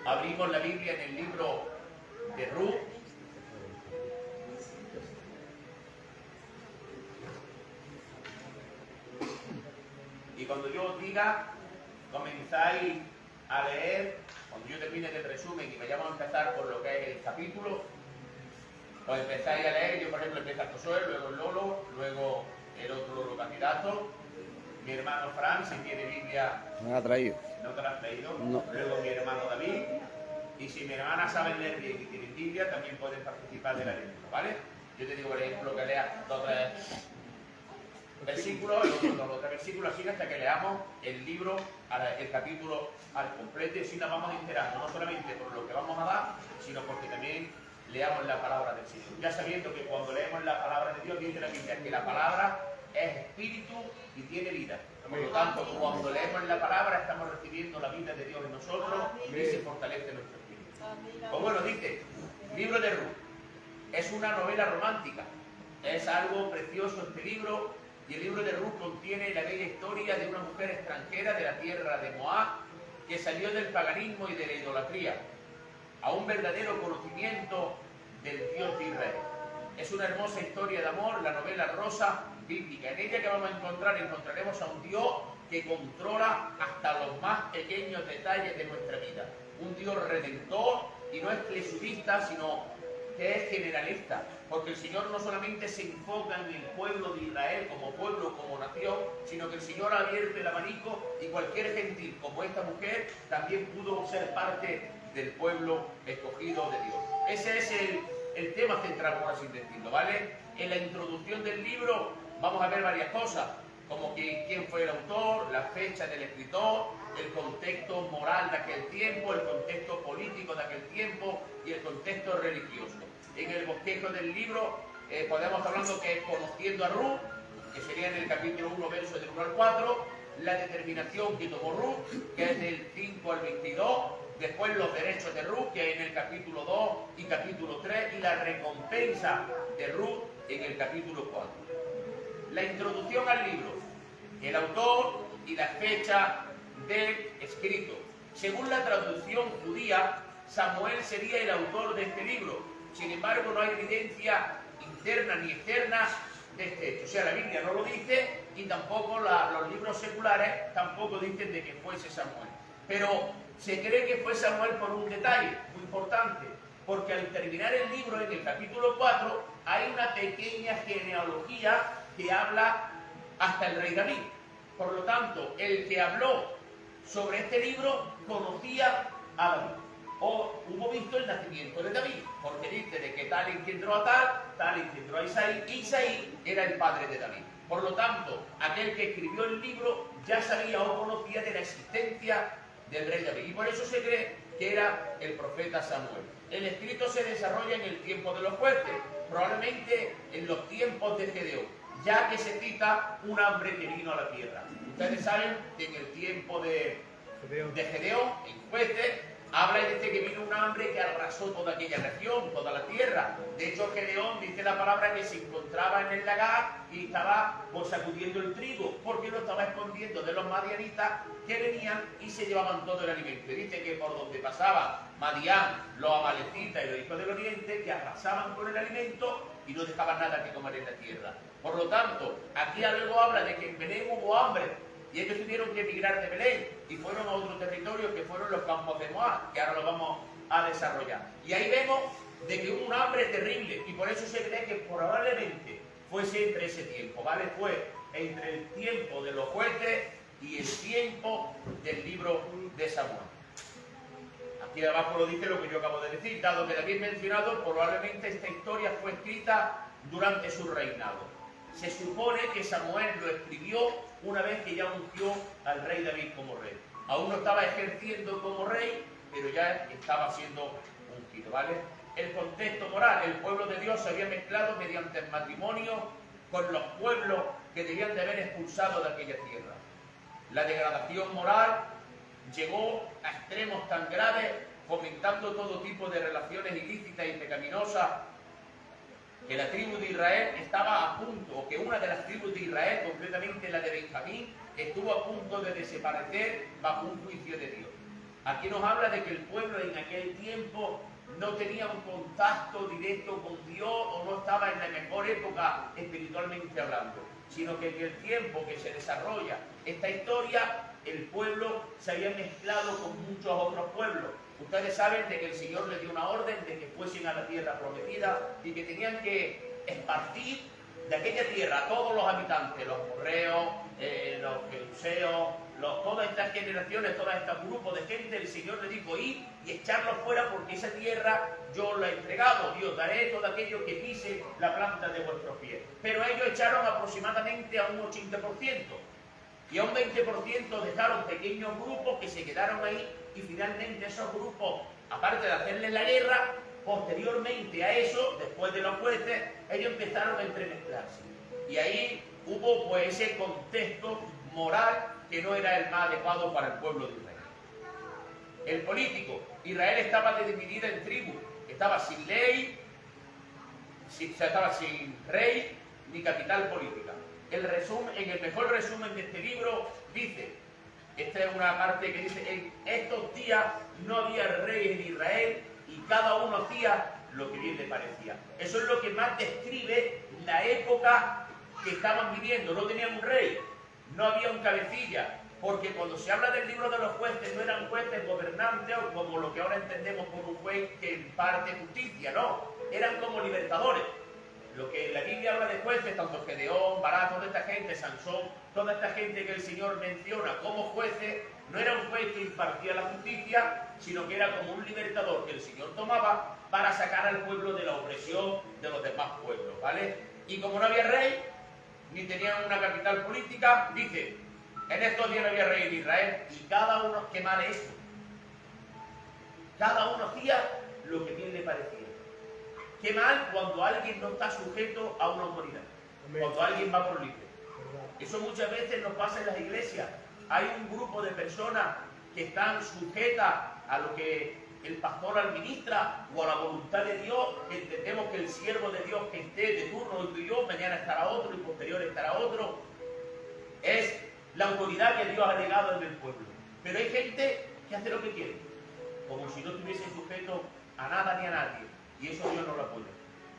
Abrimos la Biblia en el libro de Ruth. Y cuando yo os diga, comenzáis a leer. Cuando yo termine el resumen y vayamos a empezar por lo que es el capítulo, pues empezáis a leer. Yo, por ejemplo, empiezo a Josué, luego el Lolo, luego el otro Lolo candidato, mi hermano Fran, si tiene Biblia. No la ha traído. ¿No te la has traído? No. Luego mi hermano David. Y si mi hermana sabe leer bien y tiene Biblia, también pueden participar de la lectura, ¿vale? Yo te digo, por ejemplo, que leas 2 o 3 versículos, el otro 2 o 3 versículos, así hasta que leamos el libro, el capítulo al completo, y así nos vamos enterando, no solamente por lo que vamos a dar, sino porque también leamos la palabra del Señor. Ya sabiendo que cuando leemos la palabra de Dios, dice la Biblia que la palabra es espíritu y tiene vida. Por lo tanto, cuando leemos la palabra, estamos recibiendo la vida de Dios en nosotros y se fortalece nuestro espíritu. Pues bueno, dice, libro de Ruth. Es una novela romántica. Es algo precioso este libro. Y el libro de Ruth contiene la bella historia de una mujer extranjera de la tierra de Moab que salió del paganismo y de la idolatría a un verdadero conocimiento del Dios de Israel. Es una hermosa historia de amor, la novela rosa bíblica. En ella que vamos a encontraremos a un Dios que controla hasta los más pequeños detalles de nuestra vida. Un Dios redentor, y no es clasista, sino que es generalista, porque el Señor no solamente se enfoca en el pueblo de Israel como pueblo, como nación, sino que el Señor ha abierto el abanico y cualquier gentil, como esta mujer, también pudo ser parte del pueblo escogido de Dios. Ese es el tema central, por así decirlo, ¿vale? En la introducción del libro vamos a ver varias cosas, como que quién fue el autor, la fecha del escritor, el contexto moral de aquel tiempo, el contexto político de aquel tiempo y el contexto religioso. En el bosquejo del libro podemos estar hablando que es conociendo a Ruth, que sería en el capítulo 1, versos del 1 al 4, la determinación que tomó Ruth, que es del 5 al 22, después los derechos de Ruth, que es en el capítulo 2 y capítulo 3, y la recompensa de Ruth en el capítulo 4. La introducción al libro, el autor y la fecha del escrito. Según la traducción judía, Samuel sería el autor de este libro. Sin embargo, no hay evidencia interna ni externa de este hecho. O sea, la Biblia no lo dice y tampoco los libros seculares tampoco dicen de que fuese Samuel. Pero se cree que fue Samuel por un detalle muy importante, porque al terminar el libro, en el capítulo 4, hay una pequeña genealogía que habla hasta el rey David. Por lo tanto, el que habló sobre este libro conocía a David, o hubo visto el nacimiento de David, porque dice de que tal engendró a tal engendró a Isaí, y Isaí era el padre de David. Por lo tanto, aquel que escribió el libro ya sabía o conocía de la existencia del rey David, y por eso se cree que era el profeta Samuel. El escrito se desarrolla en el tiempo de los jueces, probablemente en los tiempos de Gedeón, ya que se cita un hambre que vino a la tierra. Ustedes saben que en el tiempo de Gedeón, en Jueces, habla y dice que vino un hambre que arrasó toda aquella región, toda la tierra. De hecho, Gedeón dice la palabra que se encontraba en el lagar y estaba sacudiendo el trigo, porque lo estaba escondiendo de los madianitas que venían y se llevaban todo el alimento. Y dice que por donde pasaba Madián, los amalecitas y los hijos del oriente, que arrasaban con el alimento y no dejaban nada que comer en la tierra. Por lo tanto, aquí luego habla de que en Belén hubo hambre y ellos tuvieron que emigrar de Belén y fueron a otro territorio que fueron los campos de Moab, que ahora lo vamos a desarrollar. Y ahí vemos de que hubo un hambre terrible y por eso se cree que probablemente fuese entre ese tiempo, ¿vale? Fue entre el tiempo de los jueces y el tiempo del libro de Samuel. Aquí abajo lo dice lo que yo acabo de decir, dado que David mencionado, probablemente esta historia fue escrita durante su reinado. Se supone que Samuel lo escribió una vez que ya ungió al rey David como rey. Aún no estaba ejerciendo como rey, pero ya estaba siendo ungido, ¿vale? El contexto moral, el pueblo de Dios se había mezclado mediante el matrimonio con los pueblos que debían de haber expulsado de aquella tierra. La degradación moral llegó a extremos tan graves, fomentando todo tipo de relaciones ilícitas y pecaminosas, que la tribu de Israel estaba a punto, o que una de las tribus de Israel, concretamente la de Benjamín, estuvo a punto de desaparecer bajo un juicio de Dios. Aquí nos habla de que el pueblo en aquel tiempo no tenía un contacto directo con Dios o no estaba en la mejor época espiritualmente hablando, sino que en el tiempo que se desarrolla esta historia, el pueblo se había mezclado con muchos otros pueblos. Ustedes saben de que el Señor les dio una orden de que fuesen a la tierra prometida y que tenían que esparcir de aquella tierra a todos los habitantes, los morreos, los jebuseos, todas estas generaciones, todos estos grupos de gente. El Señor le dijo: id y echarlos fuera, porque esa tierra yo la he entregado, y os daré todo aquello que pise la planta de vuestros pies. Pero ellos echaron aproximadamente a un 80%, y a un 20% dejaron pequeños grupos que se quedaron ahí, y finalmente esos grupos, aparte de hacerles la guerra, posteriormente a eso, después de los jueces, ellos empezaron a entremezclarse. Y ahí hubo pues ese contexto moral que no era el más adecuado para el pueblo de Israel. El político, Israel estaba dividida en tribus, estaba sin ley, estaba sin rey ni capital política. En el mejor resumen de este libro dice, esta es una parte que dice: en estos días no había rey en Israel y cada uno hacía lo que bien le parecía. Eso es lo que más describe la época que estaban viviendo. No tenían un rey, no había un cabecilla, porque cuando se habla del libro de los jueces, no eran jueces gobernantes o como lo que ahora entendemos como un juez que imparte justicia, no, eran como libertadores. Lo que la Biblia habla de jueces, tanto Gedeón, Barak, toda esta gente, Sansón, toda esta gente que el Señor menciona como jueces, no era un juez que impartía la justicia, sino que era como un libertador que el Señor tomaba para sacar al pueblo de la opresión de los demás pueblos, ¿vale? Y como no había rey, ni tenían una capital política, dice: en estos días no había rey en Israel, y cada uno, qué mal es esto, cada uno hacía lo que bien le parecía. Qué mal cuando alguien no está sujeto a una autoridad, cuando alguien va por libre. Eso muchas veces nos pasa en las iglesias. Hay un grupo de personas que están sujetas a lo que el pastor administra o a la voluntad de Dios. Entendemos que el siervo de Dios que esté de turno hoy tú y yo, mañana estará otro y posterior estará otro. Es la autoridad que Dios ha legado en el pueblo. Pero hay gente que hace lo que quiere, como si no estuviese sujeto a nada ni a nadie. Y eso Dios no lo apoya.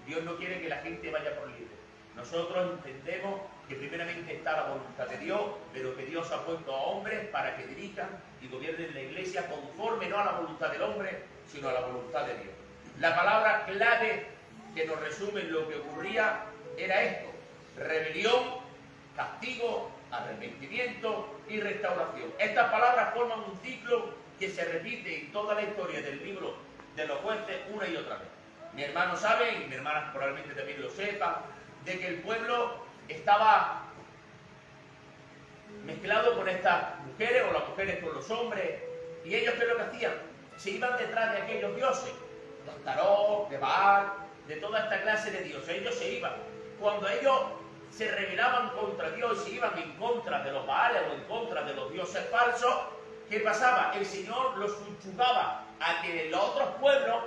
Dios no quiere que la gente vaya por libre. Nosotros entendemos que primeramente está la voluntad de Dios, pero que Dios ha puesto a hombres para que dirijan y gobiernen la iglesia conforme no a la voluntad del hombre, sino a la voluntad de Dios. La palabra clave que nos resume lo que ocurría era esto: rebelión, castigo, arrepentimiento y restauración. Estas palabras forman un ciclo que se repite en toda la historia del libro de los jueces una y otra vez. Mi hermano sabe, y mi hermana probablemente también lo sepa, de que el pueblo estaba mezclado con estas mujeres, o las mujeres con los hombres, y ellos, ¿qué es lo que hacían? Se iban detrás de aquellos dioses, de Astarot, de Baal, de toda esta clase de dioses. Ellos se iban. Cuando ellos se rebelaban contra Dios y se iban en contra de los Baales o en contra de los dioses falsos, ¿qué pasaba? El Señor los subyugaba a que los otros pueblos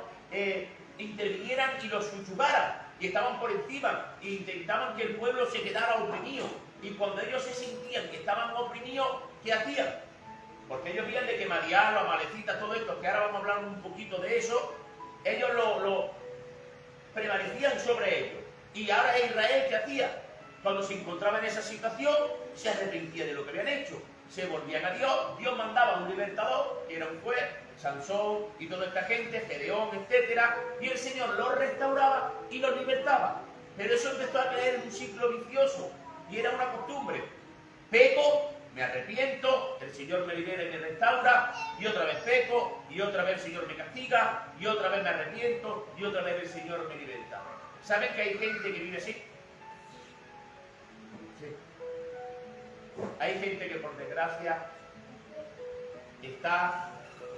intervinieran y los subyugaran, y estaban por encima e intentaban que el pueblo se quedara oprimido. Y cuando ellos se sentían que estaban oprimidos, ¿qué hacían? Porque ellos veían de que Madián, los amalecitas, todo esto, que ahora vamos a hablar un poquito de eso, ellos lo prevalecían sobre ellos. Y ahora Israel, ¿qué hacía? Cuando se encontraba en esa situación, se arrepentía de lo que habían hecho, se volvían a Dios, Dios mandaba un libertador, que era un juez, Sansón y toda esta gente, Gedeón, etcétera, y el Señor los restauraba y los libertaba. Pero eso empezó a caer en un ciclo vicioso, y era una costumbre: peco, me arrepiento, el Señor me libera y me restaura, y otra vez peco, y otra vez el Señor me castiga, y otra vez me arrepiento, y otra vez el Señor me liberta. ¿Saben que hay gente que vive así? Sí. Hay gente que por desgracia está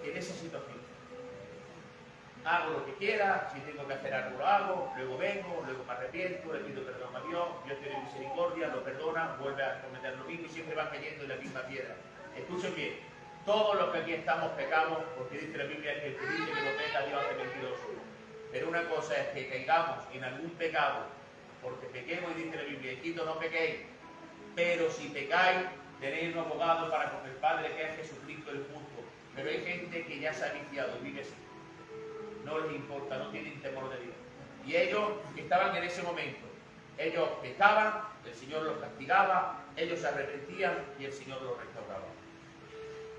en esa situación. Hago lo que quiera, si tengo que hacer algo lo hago, luego vengo, luego me arrepiento, le pido perdón a Dios, Dios tiene misericordia, lo perdona, vuelve a cometer lo mismo y siempre van cayendo en la misma piedra. Escuchen bien, todos los que aquí estamos pecamos, porque dice la Biblia que el que dice que no peca, Dios hace mentiroso. Pero una cosa es que caigamos en algún pecado, porque pequemos, y dice la Biblia: hijito, no pequéis, pero si pecáis, tenéis un abogado para con el Padre, que es Jesucristo el justo. Pero hay gente que ya se ha viciado y vive así. No les importa, no tienen temor de Dios. Y ellos estaban en ese momento. Ellos pecaban, el Señor los castigaba, ellos se arrepentían y el Señor los restauraba.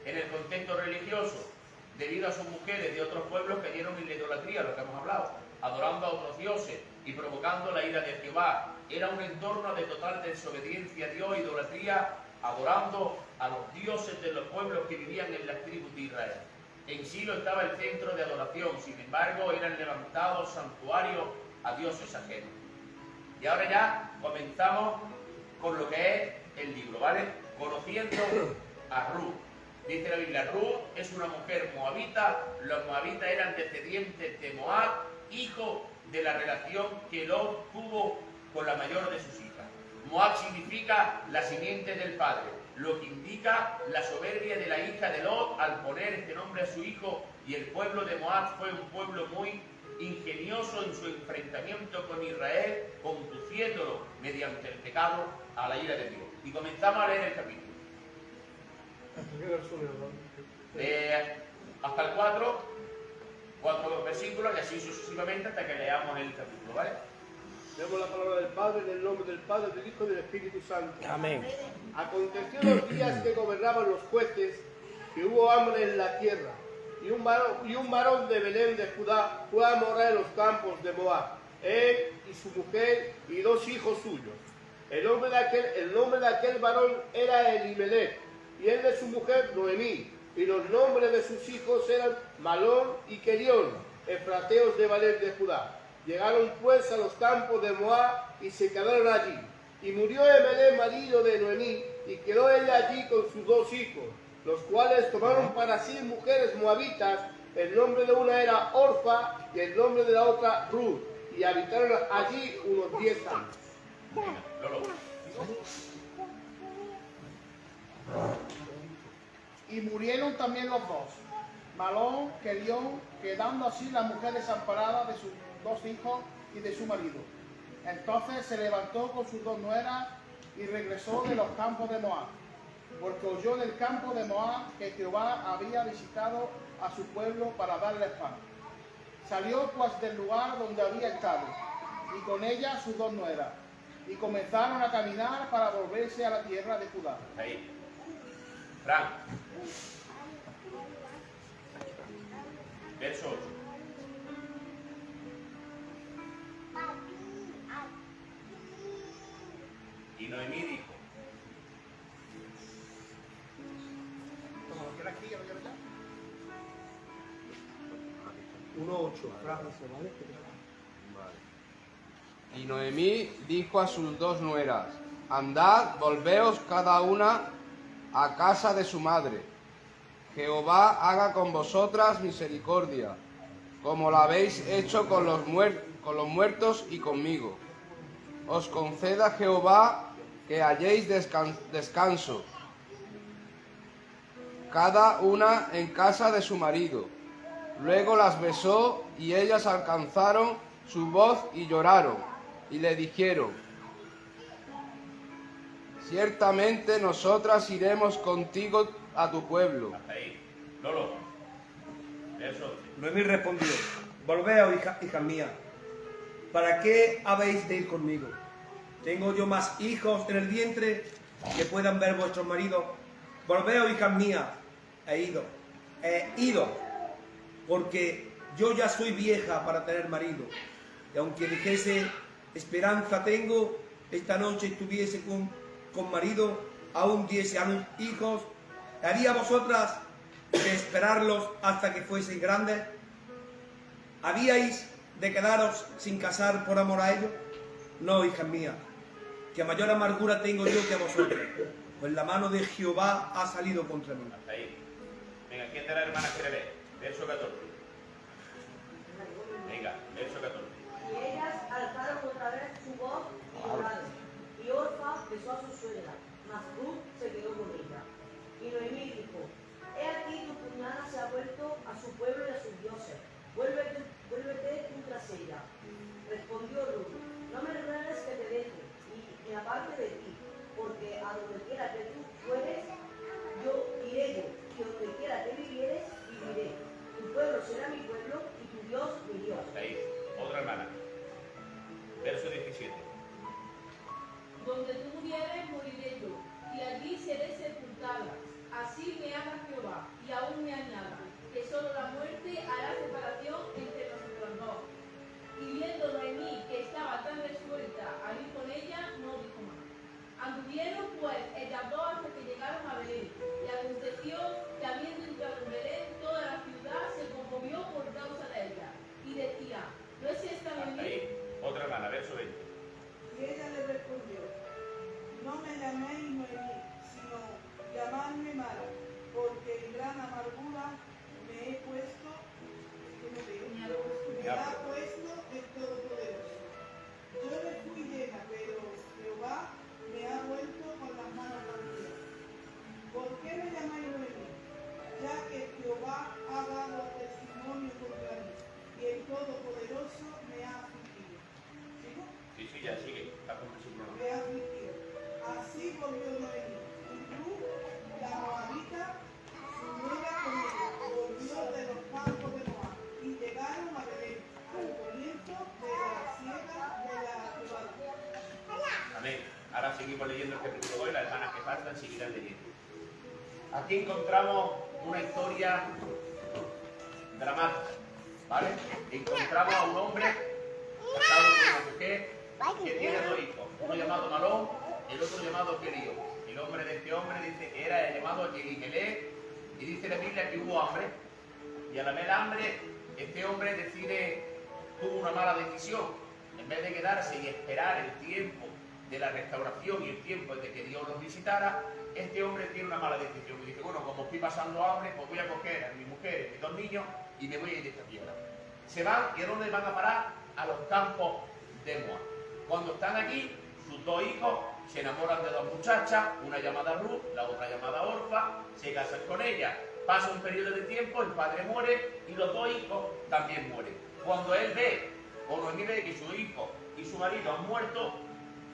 En el contexto religioso, debido a sus mujeres de otros pueblos cayeron en la idolatría, lo que hemos hablado, adorando a otros dioses y provocando la ira de Jehová. Era un entorno de total desobediencia a Dios, idolatría, adorando a los dioses de los pueblos que vivían en las tribus de Israel. En Silo estaba el centro de adoración, sin embargo eran levantados santuarios a dioses ajenos. Y ahora ya comenzamos con lo que es el libro, ¿vale? Conociendo a Ruth. Dice la Biblia, Ruth es una mujer moabita, los moabitas eran descendientes de Moab, hijo de la relación que Lot tuvo con la mayor de sus hijas. Moab significa la simiente del padre, lo que indica la soberbia de la hija de Lot al poner este nombre a su hijo, y el pueblo de Moab fue un pueblo muy ingenioso en su enfrentamiento con Israel, conduciéndolo mediante el pecado a la ira de Dios. Y comenzamos a leer el capítulo. Hasta el 4 versículos y así sucesivamente hasta que leamos el capítulo, ¿vale? Leemos la palabra del Padre, en el nombre del Padre, del Hijo y del Espíritu Santo. Amén. Aconteció en los días que gobernaban los jueces, que hubo hambre en la tierra, y un varón de Belén de Judá fue a morar en los campos de Moab, él y su mujer y 2 hijos suyos. El nombre de aquel varón era Elimelech, y el de su mujer Noemí, y los nombres de sus hijos eran Malón y Kelión, efrateos de Belén de Judá. Llegaron pues a los campos de Moab y se quedaron allí. Y murió Elimelech, marido de Noemí, y quedó ella allí con sus 2 hijos, los cuales tomaron para sí mujeres moabitas. El nombre de una era Orfa y el nombre de la otra Ruth, y habitaron allí unos 10 años. Y murieron también los 2, Malón, Kelión, quedando así la mujer desamparada de sus 2 hijos y de su marido. Entonces se levantó con sus 2 nueras y regresó de los campos de Moab, porque oyó del campo de Moab que Jehová había visitado a su pueblo para darles pan. Salió pues del lugar donde había estado, y con ella sus 2 nueras, y comenzaron a caminar para volverse a la tierra de Judá. Ahí. Fran. Verso 8. Y Noemí dijo. Como lo quiera aquí, ya lo quiero ya. 1:8. Y Noemí dijo a sus 2 nueras: Andad, volveos cada una a casa de su madre. Jehová haga con vosotras misericordia, como la habéis hecho con los muertos y conmigo. Os conceda Jehová que halléis descanso, cada una en casa de su marido. Luego las besó, y ellas alcanzaron su voz y lloraron, y le dijeron: Ciertamente nosotras iremos contigo a tu pueblo. Hasta ahí. Lolo. Verso 11. Noemí respondió: Volveos, hijas mías, ¿para qué habéis de ir conmigo? ¿Tengo yo más hijos en el vientre que puedan ver vuestros maridos? Volveos, hijas mías, he ido, porque yo ya soy vieja para tener marido. Y aunque dijese, esperanza tengo, esta noche estuviese con marido, aún diese a los hijos, ¿haría vosotras de esperarlos hasta que fuesen grandes? ¿Habíais de quedaros sin casar por amor a ellos? No, hijas mías, que mayor amargura tengo yo que a vosotros, pues la mano de Jehová ha salido contra mí. Hasta ahí. Venga, ¿quién de las hermanas quiere ver? Verso 14. Venga, verso 14. Y ellas alzaron otra vez su voz y lloraron. Y Orfa besó a su suegra, mas Ruth se quedó con ella. Y Noemí dijo: He aquí tu cuñada se ha vuelto a su pueblo y a sus dioses. Vuélvete tú tras ella. Respondió Ruth: No me ruegues que te deje y me aparte de ti, porque a donde quiera que tú fueres, yo iré yo, y donde quiera que vivieres, Hasta ahí. Otra hermana. Verso 17. Donde tú murieres, moriré yo, y allí seré sepultada. Así me haga Jehová, y aún me añada, que solo la muerte hará separación entre nosotros dos. Y viendo Noemí que estaba tan resuelta a ir con ella, no dijo más. Anduvieron pues ellas dos hasta que llegaron a Belén. Y aconteció que habiendo entrado en Belén, toda la ciudad se conmovió por causa de ella. Y decía, ¿no es esta Hasta Noemí? ahí. Otra hermana. Verso 20. Y ella le respondió, no me llaméis Noemí, sino llamadme Mara, porque en gran amargura me he puesto, ¿cómo digo? Me ha puesto el Todopoderoso. Yo le fui llena, pero Jehová me ha vuelto con las manos vacías. ¿Por qué me llamáis Noemí? Ya que Jehová ha dado testimonio contra mí, y el Todopoderoso me ha afligido. ¿Sigo? Sí, ya sigue. Está con el versículo 9. Me ha afligido. Así volvió Noemí, y Ruth, la moabita, su nuera con ella, volvió de los campos de Moab, y llegaron a Belén, al comienzo de la siega de la cebada. Amén. Ahora seguimos leyendo el capítulo 2 y las hermanas que faltan seguirán leyendo. Aquí encontramos una historia dramática, ¿vale? Encontramos a un hombre casado con una mujer que tiene dos hijos, uno llamado Malón, el otro llamado Querío. El nombre de este hombre dice que era el llamado Elimelech, y dice la Biblia que hubo hambre, y al haber hambre, este hombre tuvo una mala decisión. En vez de quedarse y esperar el tiempo de la restauración y el tiempo de que Dios los visitara, este hombre tiene una mala decisión y dice, bueno, como estoy pasando hambre, pues voy a coger a mi mujer y mis dos niños y me voy a ir de esta tierra. Se van, ¿y a dónde van a parar? A los campos de Moab. Cuando están allí, sus dos hijos se enamoran de dos muchachas, una llamada Ruth, la otra llamada Orfa, se casan con ella. Pasa un periodo de tiempo, el padre muere y los dos hijos también mueren. Cuando él ve, o Noemí ve que su hijo y su marido han muerto,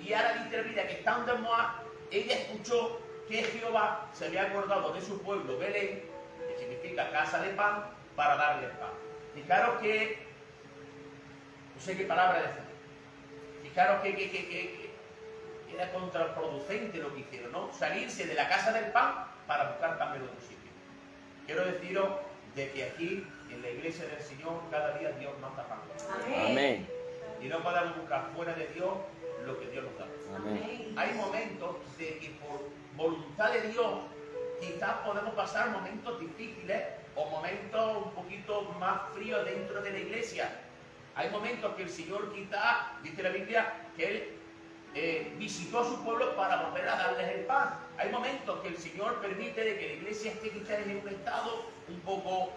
y ahora dice la Biblia que estando en Moab, ella escuchó que Jehová se había acordado de su pueblo Belén, que significa casa de pan, para darle pan. Fijaros que, no sé qué palabra decir, fijaros que era contraproducente lo que hicieron, ¿no? Salirse de la casa del pan para buscar pan en otro sitio. Quiero deciros de que aquí, en la iglesia del Señor, cada día Dios nos da pan. Amén. Y no podemos buscar fuera de Dios lo que Dios nos da. Amén. Hay momentos de que por voluntad de Dios quizás podemos pasar momentos difíciles o momentos un poquito más fríos dentro de la iglesia. Hay momentos que el Señor quizás, dice la Biblia, que Él visitó a su pueblo para volver a darles el pan. Hay momentos que el Señor permite de que la iglesia esté quizás en un estado un poco,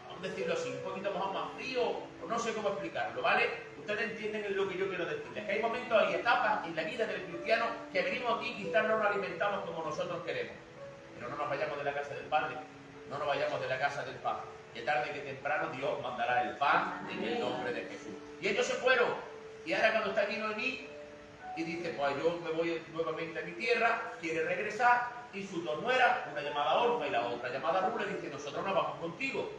vamos a decirlo así, un poquito más frío, o no sé cómo explicarlo, ¿vale? Ustedes entienden lo que yo quiero decirles. Que hay momentos y etapas en la vida del cristiano que venimos aquí y quizás no nos alimentamos como nosotros queremos. Pero no nos vayamos de la casa del Padre, no nos vayamos de la casa del pan. Que tarde que temprano Dios mandará el pan en el nombre de Jesús. Y ellos se fueron. Y ahora cuando está lleno de mí, y dice, pues yo me voy nuevamente a mi tierra, quiere regresar, y sus dos nueras, una llamada Orfa y la otra llamada Ruth, le dice, nosotros no vamos contigo.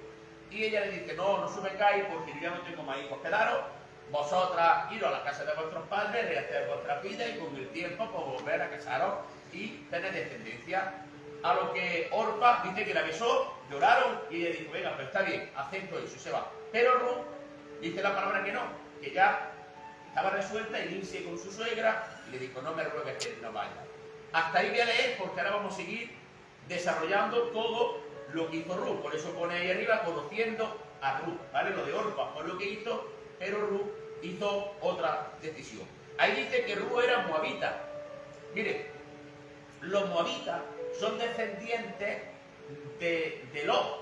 Y ella le dice, no subvengáis porque yo ya no tengo más hijos, quedaros, vosotras iros a la casa de vuestros padres, rehacer vuestra vida y con el tiempo pues, volver a casaros y tener descendencia. A lo que Orfa dice que la besó, lloraron y ella dijo, venga, pues está bien, acepto eso, se va. Pero Ruth dice la palabra que no, que ya estaba resuelta en irse con su suegra y le dijo, no me ruegues que no vaya. Hasta ahí voy a leer porque ahora vamos a seguir desarrollando todo lo que hizo Ruth. Por eso pone ahí arriba, conociendo a Ruth, ¿vale? Lo de Orfa fue lo que hizo, pero Ruth hizo otra decisión. Ahí dice que Ruth era moabita. Mire, los moabitas son descendientes de Lot.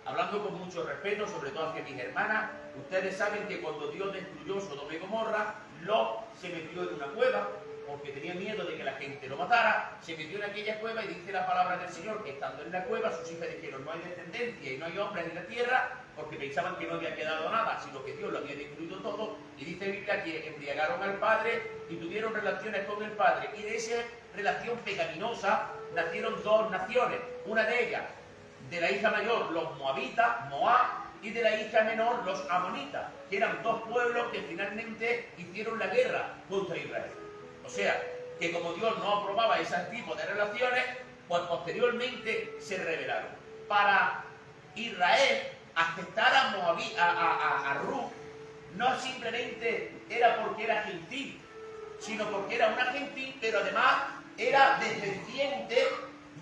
Hablando con mucho respeto, sobre todo hacia mis hermanas, ustedes saben que cuando Dios destruyó Sodoma y Gomorra, Lot se metió en una cueva porque tenía miedo de que la gente lo matara, se metió en aquella cueva y dice la palabra del Señor que estando en la cueva sus hijas dijeron no hay descendencia y no hay hombres en la tierra porque pensaban que no había quedado nada, sino que Dios lo había destruido todo, y dice Biblia que embriagaron al padre y tuvieron relaciones con el padre, y de esa relación pecaminosa nacieron dos naciones, una de ellas de la hija mayor, los moabitas, Moab, y de la hija menor los amonitas, que eran dos pueblos que finalmente hicieron la guerra contra Israel. O sea, que como Dios no aprobaba ese tipo de relaciones, pues posteriormente se rebelaron. Para Israel, aceptar a Ruth no simplemente era porque era gentil, sino porque era una gentil, pero además era descendiente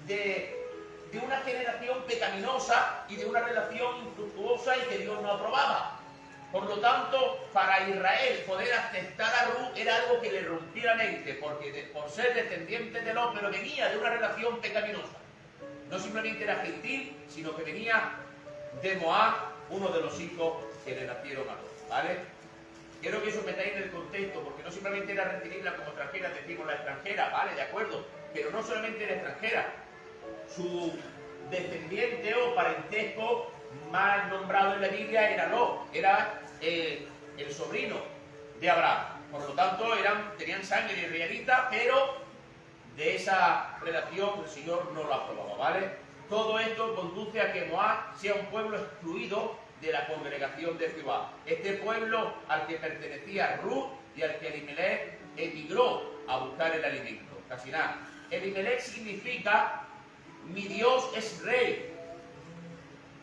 de una generación pecaminosa y de una relación infructuosa y que Dios no aprobaba. Por lo tanto, para Israel poder aceptar a Ruth era algo que le rompía la mente, porque por ser descendiente de Lot, pero venía de una relación pecaminosa. No simplemente era gentil, sino que venía de Moab, uno de los hijos que le nacieron a Lot, ¿vale? Quiero que eso metáis en el contexto, porque no simplemente era recibirla como extranjera, decimos la extranjera, ¿vale? De acuerdo, pero no solamente era extranjera, su descendiente o parentesco más nombrado en la Biblia era Lot, era el sobrino de Abraham. Por lo tanto, tenían sangre israelita, pero de esa relación el Señor no lo aprobaba, ¿vale? Todo esto conduce a que Moab sea un pueblo excluido de la congregación de Jehová. Este pueblo al que pertenecía Ruth y al que Elimelech emigró a buscar el alimento. Casi nada. Elimelech significa mi Dios es rey,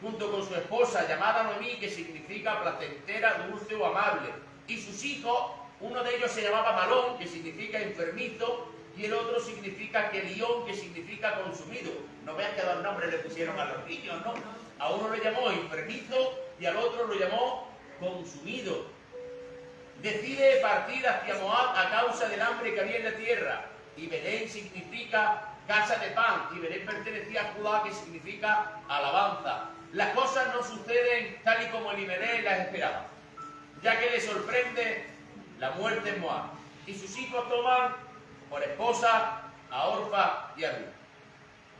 junto con su esposa llamada Noemí, que significa placentera, dulce o amable. Y sus hijos, uno de ellos se llamaba Malón, que significa enfermizo, y el otro significa Kelión, que significa consumido. No veas que dos nombres le pusieron a los niños, ¿no? A uno lo llamó enfermizo y al otro lo llamó consumido. Decide partir hacia Moab a causa del hambre que había en la tierra. Y Belén significa casa de pan, y Belén pertenecía a Judá, que significa alabanza. Las cosas no suceden tal y como Elimelech las esperaba, ya que le sorprende la muerte en Moab. Y sus hijos toman por esposa a Orfa y a Ruth.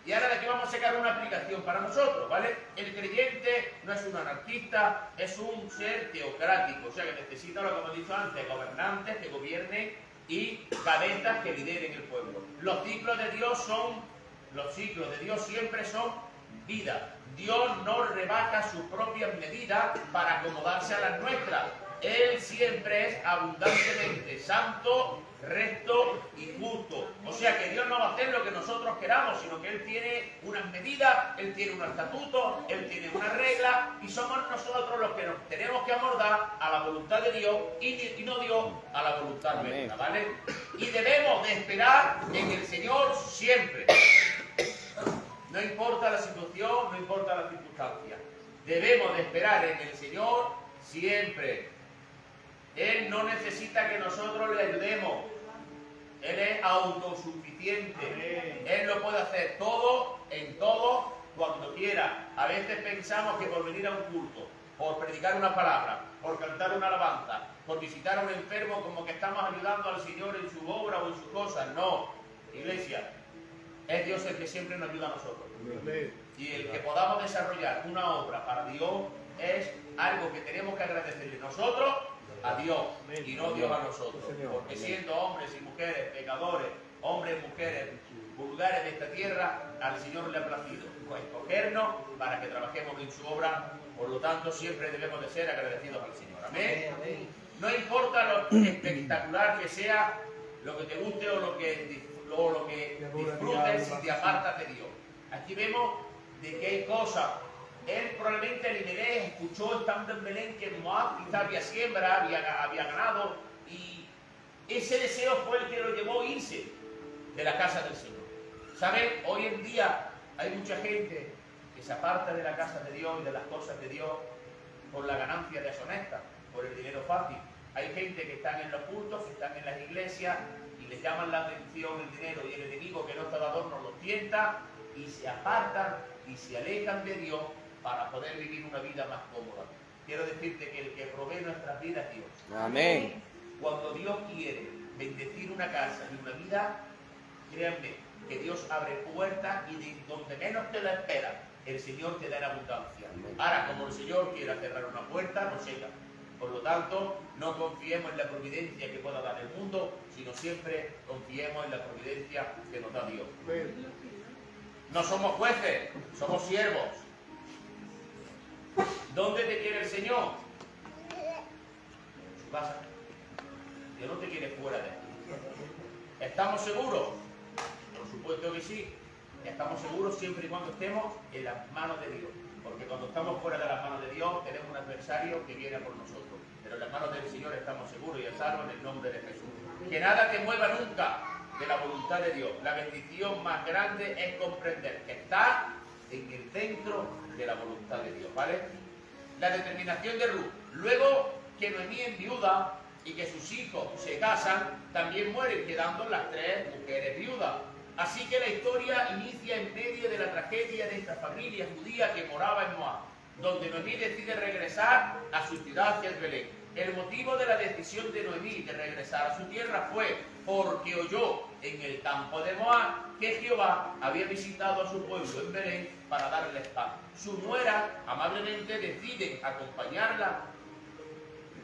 Y ahora de aquí vamos a sacar una aplicación para nosotros, ¿vale? El creyente no es un anarquista, es un ser teocrático, o sea que necesita, lo que hemos dicho antes, gobernantes que gobiernen y cabezas que lideren el pueblo. Los ciclos de Dios siempre son vida. Dios no rebaja sus propias medidas para acomodarse a las nuestras. Él siempre es abundantemente santo, recto y justo. O sea que Dios no va a hacer lo que nosotros queramos, sino que Él tiene unas medidas, Él tiene unos estatutos, Él tiene una regla, y somos nosotros los que nos tenemos que amordar a la voluntad de Dios y no Dios a la voluntad nuestra, ¿vale? Y debemos de esperar en el Señor siempre. No importa la situación, no importa la circunstancia. Debemos de esperar en el Señor siempre. Él no necesita que nosotros le ayudemos. Él es autosuficiente. Él lo puede hacer todo, en todo, cuando quiera. A veces pensamos que por venir a un culto, por predicar una palabra, por cantar una alabanza, por visitar a un enfermo, como que estamos ayudando al Señor en su obra o en sus cosas. No, iglesia, es Dios el que siempre nos ayuda a nosotros. Y el que podamos desarrollar una obra para Dios es algo que tenemos que agradecerle nosotros a Dios y no Dios a nosotros, porque siendo hombres y mujeres pecadores, hombres y mujeres vulgares de esta tierra, al Señor le ha placido escogernos para que trabajemos en su obra. Por lo tanto, siempre debemos de ser agradecidos al Señor. Amén. No importa lo espectacular que sea, lo que te guste o lo que disfrutes si te apartas de Dios. Aquí vemos de que hay cosas. Él probablemente Elimelech escuchó estando en Belén que en Moab quizá había siembra, había ganado, y ese deseo fue el que lo llevó a irse de la casa del Señor. ¿Saben? Hoy en día hay mucha gente que se aparta de la casa de Dios y de las cosas de Dios por la ganancia deshonesta, por el dinero fácil. Hay gente que están en los cultos, que están en las iglesias y les llaman la atención el dinero, y el enemigo que no está dador nos los tienta y se apartan y se alejan de Dios para poder vivir una vida más cómoda. Quiero decirte que el que provee nuestras vidas es Dios. Amén. Cuando Dios quiere bendecir una casa y una vida, créanme que Dios abre puertas y de donde menos te la esperas, el Señor te da en abundancia. Ahora, como el Señor quiera cerrar una puerta, no cierra. Por lo tanto, no confiemos en la providencia que pueda dar el mundo, sino siempre confiemos en la providencia que nos da Dios. No somos jueces, somos siervos. ¿Dónde te quiere el Señor? En su casa. Dios no te quiere fuera de aquí. ¿Estamos seguros? Por supuesto que sí. Estamos seguros siempre y cuando estemos en las manos de Dios. Porque cuando estamos fuera de las manos de Dios, tenemos un adversario que viene por nosotros. Pero en las manos del Señor estamos seguros y a salvo en el nombre de Jesús. Que nada te mueva nunca de la voluntad de Dios. La bendición más grande es comprender que está en el centro de la voluntad de Dios, ¿vale? La determinación de Ruth. Luego que Noemí enviuda y que sus hijos se casan, también mueren, quedando las 3 mujeres viudas. Así que la historia inicia en medio de la tragedia de esta familia judía que moraba en Moab, donde Noemí decide regresar a su ciudad, que es Belén. El motivo de la decisión de Noemí de regresar a su tierra fue porque oyó en el campo de Moab que Jehová había visitado a su pueblo en Belén para darles paz. Su nuera amablemente decide acompañarla.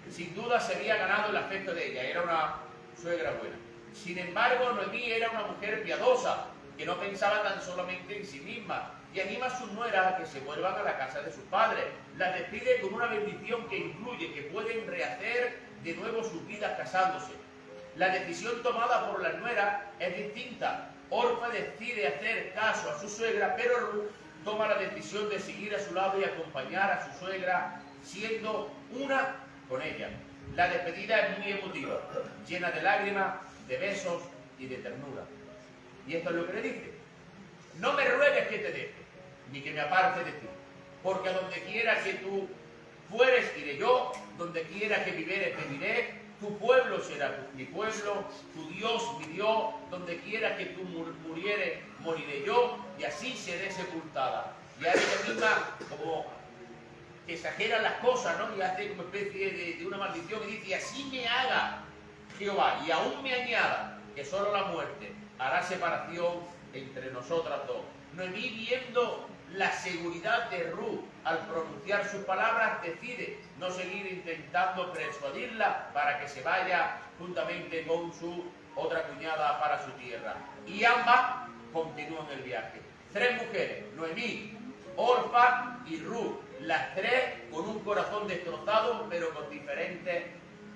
Sin duda se había ganado el afecto de ella, era una suegra buena. Sin embargo, Noemí era una mujer piadosa, que no pensaba tan solamente en sí misma, y anima a sus nueras a que se vuelvan a la casa de sus padres. Las despide con una bendición que incluye que pueden rehacer de nuevo sus vidas casándose. La decisión tomada por las nueras es distinta. Orfa decide hacer caso a su suegra, pero Ruth toma la decisión de seguir a su lado y acompañar a su suegra, siendo una con ella. La despedida es muy emotiva, llena de lágrimas, de besos y de ternura. Y esto es lo que le dice: no me ruegues que te deje, ni que me aparte de ti, porque a donde quiera que tú fueres, iré yo, donde quiera que vivieres, viviré, tu pueblo será mi pueblo, tu Dios mi Dios, donde quiera que tú murieres, moriré yo, y así seré sepultada. Y a ella misma como que exagera las cosas, ¿no? Y hace como especie de una maldición y dice: y así me haga Jehová, y aún me añada, que solo la muerte hará separación entre nosotras dos. Noemí, viendo la seguridad de Ruth al pronunciar sus palabras, decide no seguir intentando persuadirla para que se vaya juntamente con su otra cuñada para su tierra. Y ambas continúan el viaje. 3 mujeres, Noemí, Orfa y Ruth, las 3 con un corazón destrozado, pero con diferentes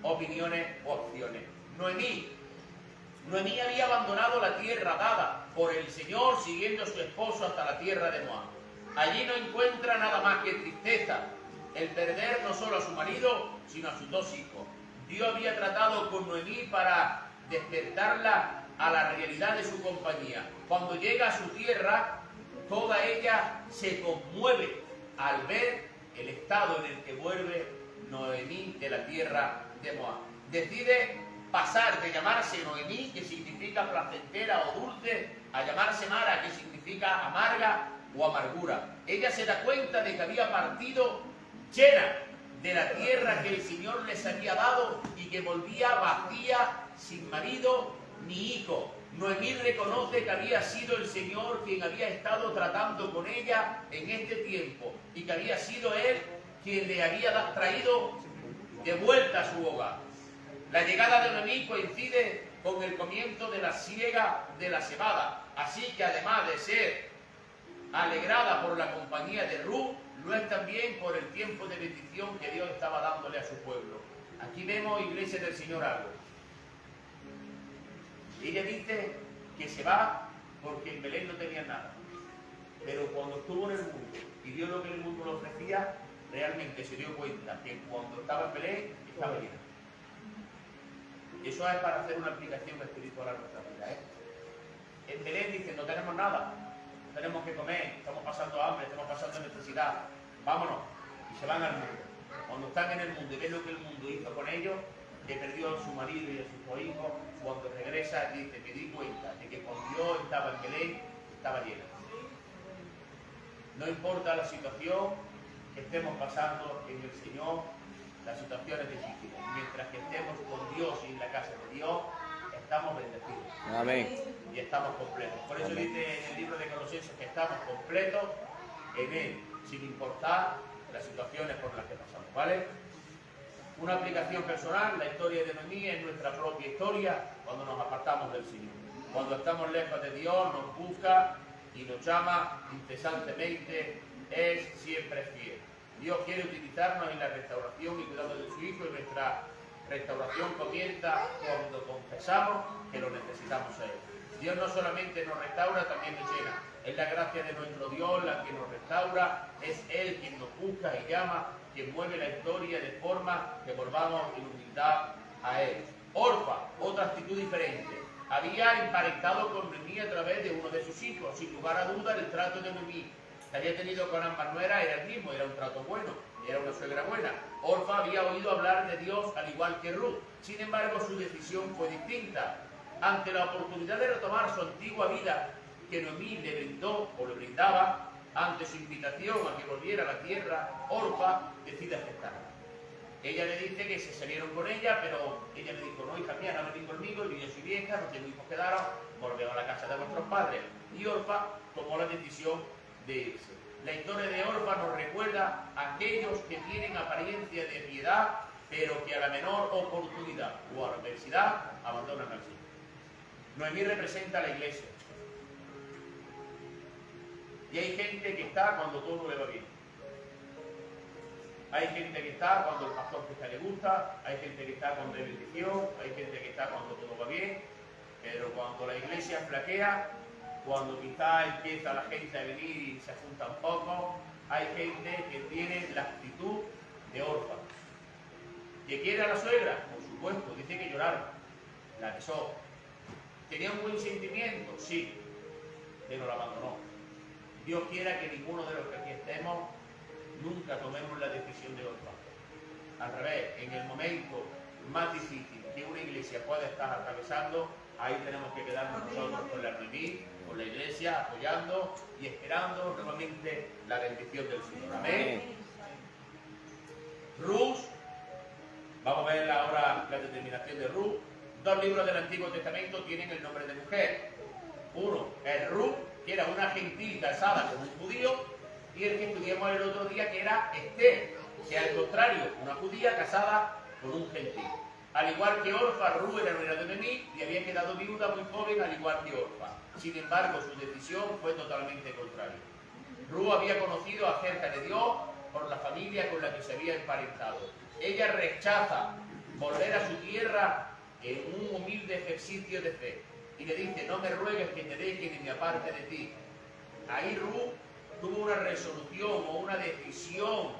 opiniones o opciones. Noemí había abandonado la tierra dada por el Señor, siguiendo a su esposo hasta la tierra de Moab. Allí no encuentra nada más que tristeza, el perder no solo a su marido, sino a sus 2 hijos. Dios había tratado con Noemí para despertarla a la realidad de su compañía. Cuando llega a su tierra, toda ella se conmueve al ver el estado en el que vuelve Noemí de la tierra de Moab. Decide pasar de llamarse Noemí, que significa placentera o dulce, a llamarse Mara, que significa amarga o amargura. Ella se da cuenta de que había partido llena de la tierra que el Señor les había dado y que volvía vacía, sin marido ni hijo. Noemí reconoce que había sido el Señor quien había estado tratando con ella en este tiempo y que había sido Él quien le había traído de vuelta a su hogar. La llegada de Noemí coincide con el comienzo de la siega de la cebada, así que además de ser alegrada por la compañía de Ruth, lo es también por el tiempo de bendición que Dios estaba dándole a su pueblo. Aquí vemos, iglesia del Señor, algo. Ella dice que se va porque en Belén no tenía nada, pero cuando estuvo en el mundo y vio lo que el mundo le ofrecía, realmente se dio cuenta que cuando estaba en Belén estaba llena. Eso es para hacer una aplicación espiritual a nuestra vida, ¿eh? En Belén dicen: no tenemos nada, no tenemos que comer, estamos pasando hambre, estamos pasando necesidad, vámonos. Y se van al mundo. Cuando están en el mundo y ven lo que el mundo hizo con ellos, que perdió a su marido y a sus 2 hijos, cuando regresa dice: me di cuenta de que cuando yo estaba en Belén, estaba llena. No importa la situación que estemos pasando en el Señor, las situaciones difíciles, mientras que estemos con Dios y en la casa de Dios, estamos bendecidos. Amén. Y estamos completos. Por eso dice en el libro de Colosenses que estamos completos en Él, sin importar las situaciones por las que pasamos, ¿vale? Una aplicación personal: la historia de Noemí es nuestra propia historia cuando nos apartamos del Señor. Cuando estamos lejos de Dios, nos busca y nos llama incesantemente, es siempre fiel. Dios quiere utilizarnos en la restauración y cuidado de su Hijo, y nuestra restauración comienza cuando confesamos que lo necesitamos a Él. Dios no solamente nos restaura, también nos llena. Es la gracia de nuestro Dios la que nos restaura, es Él quien nos busca y llama, quien mueve la historia de forma que volvamos en humildad a Él. Orfa, otra actitud diferente. Había emparentado con Noemí a través de uno de sus hijos. Sin lugar a duda, el trato de Noemí que había tenido con ambas nueras era el mismo, era un trato bueno, era una suegra buena. Orfa había oído hablar de Dios al igual que Ruth. Sin embargo, su decisión fue distinta. Ante la oportunidad de retomar su antigua vida que Noemí le brindó o le brindaba, ante su invitación a que volviera a la tierra, Orfa decide aceptarla. Ella le dice que se salieron con ella, pero ella le dijo: no, hija mía, no venid conmigo, yo ya soy vieja, no tengo hijos que daros, volvemos a la casa de vuestros padres. Y Orfa tomó la decisión de irse. La historia de Orfa nos recuerda a aquellos que tienen apariencia de piedad, pero que a la menor oportunidad o a la adversidad abandonan al Señor. Noemí representa a la iglesia. Y hay gente que está cuando todo le va bien. Hay gente que está cuando el pastor que está le gusta, hay gente que está cuando hay bendición, hay gente que está cuando todo va bien, pero cuando la iglesia flaquea, cuando quizá empieza la gente a venir y se junta un poco, hay gente que tiene la actitud de Orfa. ¿Que quiere a la suegra? Por supuesto, dice que lloraron, la besó. ¿Tenía un buen sentimiento? Sí, pero la abandonó. Dios quiera que ninguno de los que aquí estemos nunca tomemos la decisión de Orfa. Al revés, en el momento más difícil que una iglesia pueda estar atravesando, ahí tenemos que quedarnos nosotros con la Noemí, con la iglesia, apoyando y esperando nuevamente la bendición del Señor. Amén. Ruth, vamos a ver ahora la determinación de Ruth. Dos libros del Antiguo Testamento tienen el nombre de mujer. Uno es Ruth, que era una gentil casada con un judío, y el que estudiamos el otro día, que era Esther, que al contrario, una judía casada con un gentil. Al igual que Orfa, Ruth era nuera de Noemí y había quedado viuda muy joven, al igual que Orfa. Sin embargo, su decisión fue totalmente contraria. Ruth había conocido acerca de Dios por la familia con la que se había emparentado. Ella rechaza volver a su tierra en un humilde ejercicio de fe y le dice: no me ruegues que te deje ni me aparte de ti. Ahí Ruth tuvo una resolución o una decisión,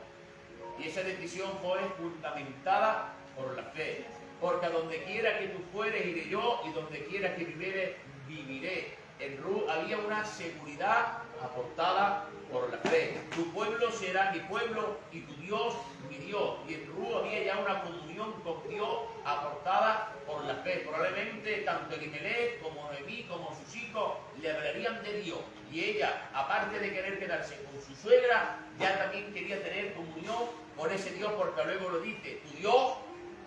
y esa decisión fue fundamentada por la fe. Porque a donde quiera que tú fueres iré yo, y donde quiera que vivieres viviré. En Ruth había una seguridad aportada por la fe. Tu pueblo será mi pueblo y tu Dios mi Dios. Y en Ruth había ya una comunión con Dios aportada por la fe. Probablemente tanto Elimelech como Noemí como sus hijos le hablarían de Dios. Y ella, aparte de querer quedarse con su suegra, ya también quería tener comunión con ese Dios, porque luego lo dice: tu Dios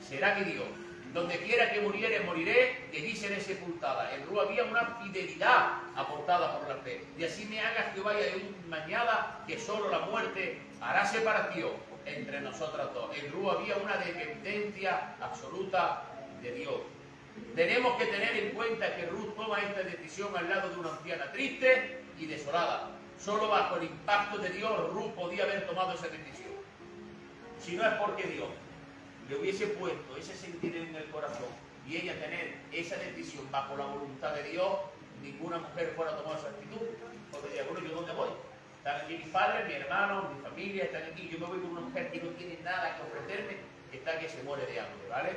será mi Dios. Donde quiera que muriere, moriré, y allí seré sepultada. En Ruth había una fidelidad aportada por la fe. Y así me haga Jehová y aún mañana, que solo la muerte hará separación entre nosotras dos. En Ruth había una dependencia absoluta de Dios. Tenemos que tener en cuenta que Ruth toma esta decisión al lado de una anciana triste y desolada. Solo bajo el impacto de Dios Ruth podía haber tomado esa decisión. Si no es porque Dios le hubiese puesto ese sentir en el corazón y ella tener esa decisión bajo la voluntad de Dios, ninguna mujer fuera a tomar esa actitud. Porque diría: bueno, ¿yo dónde voy? Están aquí mis padres, mis hermanos, mi familia, están aquí. Yo me voy con una mujer que no tiene nada que ofrecerme, que está que se muere de hambre, ¿vale?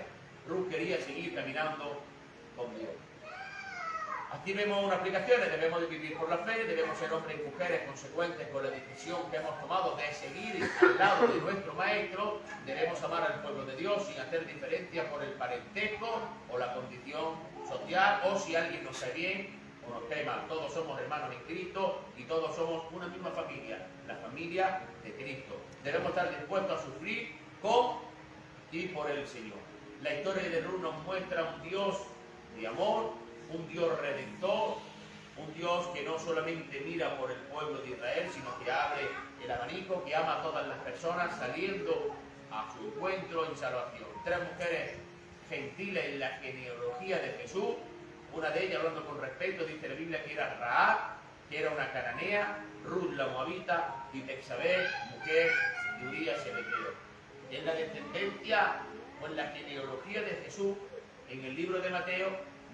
Ruth quería seguir caminando con Dios. Aquí vemos unas aplicaciones: debemos de vivir por la fe, debemos ser hombres y mujeres consecuentes con la decisión que hemos tomado de seguir al lado de nuestro Maestro, debemos amar al pueblo de Dios sin hacer diferencia por el parentesco o la condición social, o si alguien nos cae bien o nos cae mal. Todos somos hermanos en Cristo y todos somos una misma familia, la familia de Cristo. Debemos estar dispuestos a sufrir con y por el Señor. La historia de Ruth nos muestra un Dios de amor, un Dios redentor, un Dios que no solamente mira por el pueblo de Israel, sino que abre el abanico, que ama a todas las personas, saliendo a su encuentro en salvación. Tres mujeres gentiles en la genealogía de Jesús. Una de ellas, hablando con respeto, dice la Biblia que era Rahab, que era una cananea, Ruth la moabita y Betsabé, mujer de Urías el Eteo. En la descendencia o en la genealogía de Jesús, en el libro de Mateo,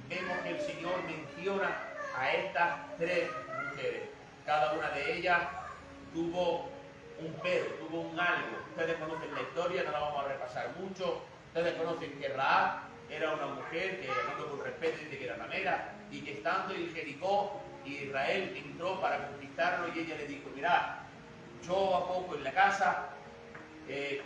vemos que el Señor menciona a estas tres mujeres. Cada una de ellas tuvo un pero, tuvo un algo. Ustedes conocen la historia, no la vamos a repasar mucho. Ustedes conocen que Rahab era una mujer que, hablando con respeto, dice que era ramera, y que estando en Jericó, Israel entró para conquistarlo y ella le dijo: mirad, yo a poco en la casa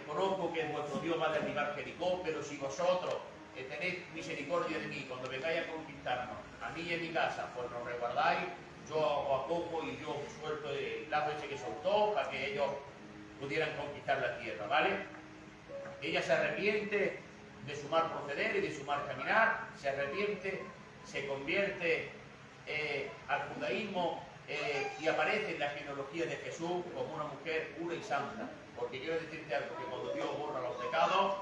conozco que vuestro Dios va a derribar Jericó, pero si vosotros tenéis misericordia de mí cuando vengáis a conquistarnos, a mí y a mi casa, pues nos resguardáis, yo a poco y Dios suelto el lazo ese que soltó para que ellos pudieran conquistar la tierra, ¿vale? Ella se arrepiente de su mal proceder y de su mal caminar, se arrepiente, se convierte al judaísmo y aparece en la genealogía de Jesús como una mujer pura y santa. Porque quiero decirte algo, que cuando Dios borra los pecados,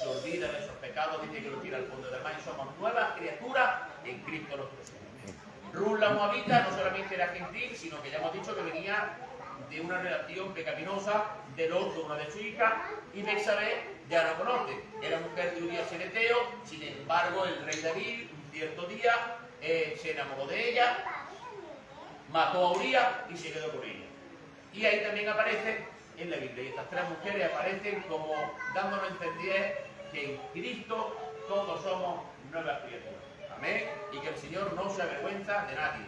se olvida de esos pecados, dice que los tira al fondo del mar y somos nuevas criaturas en Cristo nuestro Señor. Ruth la Moabita no solamente era gentil, sino que ya hemos dicho que venía de una relación pecaminosa del otro, una de su hija, y Betsabé ya la conoce, era mujer de Urías el Eteo. Sin embargo, el rey David un cierto día se enamoró de ella, mató a Urías y se quedó con ella. Y ahí también aparece en la Biblia, y estas tres mujeres aparecen como dándonos a entender que en Cristo todos somos nuevas criaturas. Amén. Y que el Señor no se avergüenza de nadie.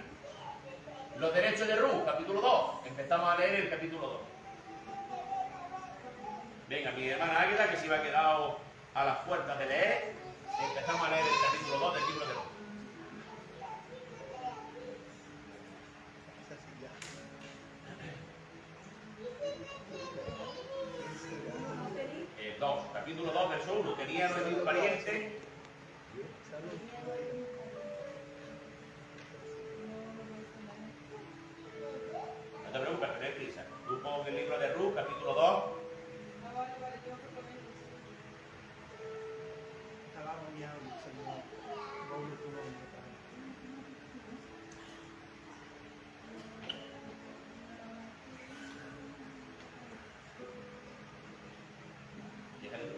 Los derechos de Ruth, capítulo 2. Empezamos a leer el capítulo 2. Venga, mi hermana Águeda, que se iba quedado a las puertas de leer, empezamos a leer el capítulo 2 del libro de Ruth. Capítulo 2, verso 1. Tenía Noemí un pariente. No te preocupes, tenés prisa. Tú pon el libro de Ruth, capítulo 2.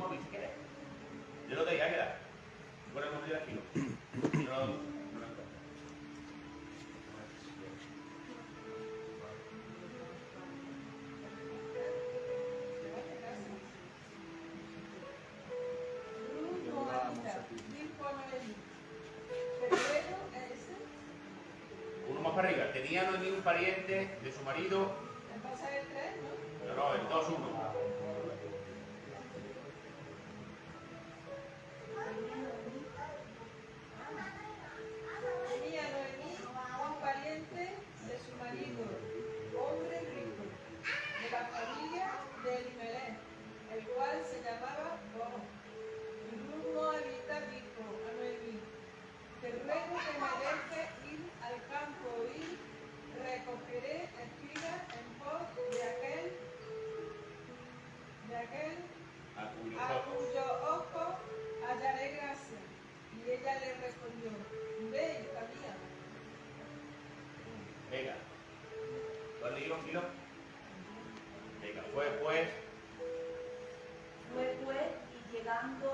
Si quieres. Yo lo te ya queda. Bueno, como yo aquí no. Uno más para arriba. Tenía Noemí un pariente de su marido. No, el 2-1. A cuyo ojo hallaré gracia. Y ella le respondió: ve, hija mía. Venga. ¿Lo has leído, Kilo? Venga, fue pues, y llegando,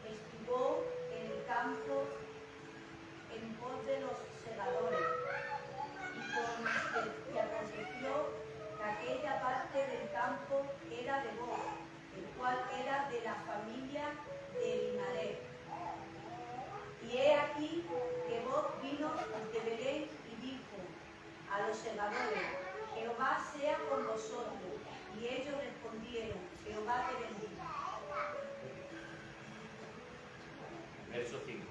estuvo en el campo en pos de los segadores. Y aconteció que aquella parte del campo era de Boaz, el cual era de la familia de Elimelech. Y he aquí que Boaz vino de Belén y dijo a los segadores: Jehová sea con vosotros. Y ellos respondieron: Jehová te bendiga. verso 5.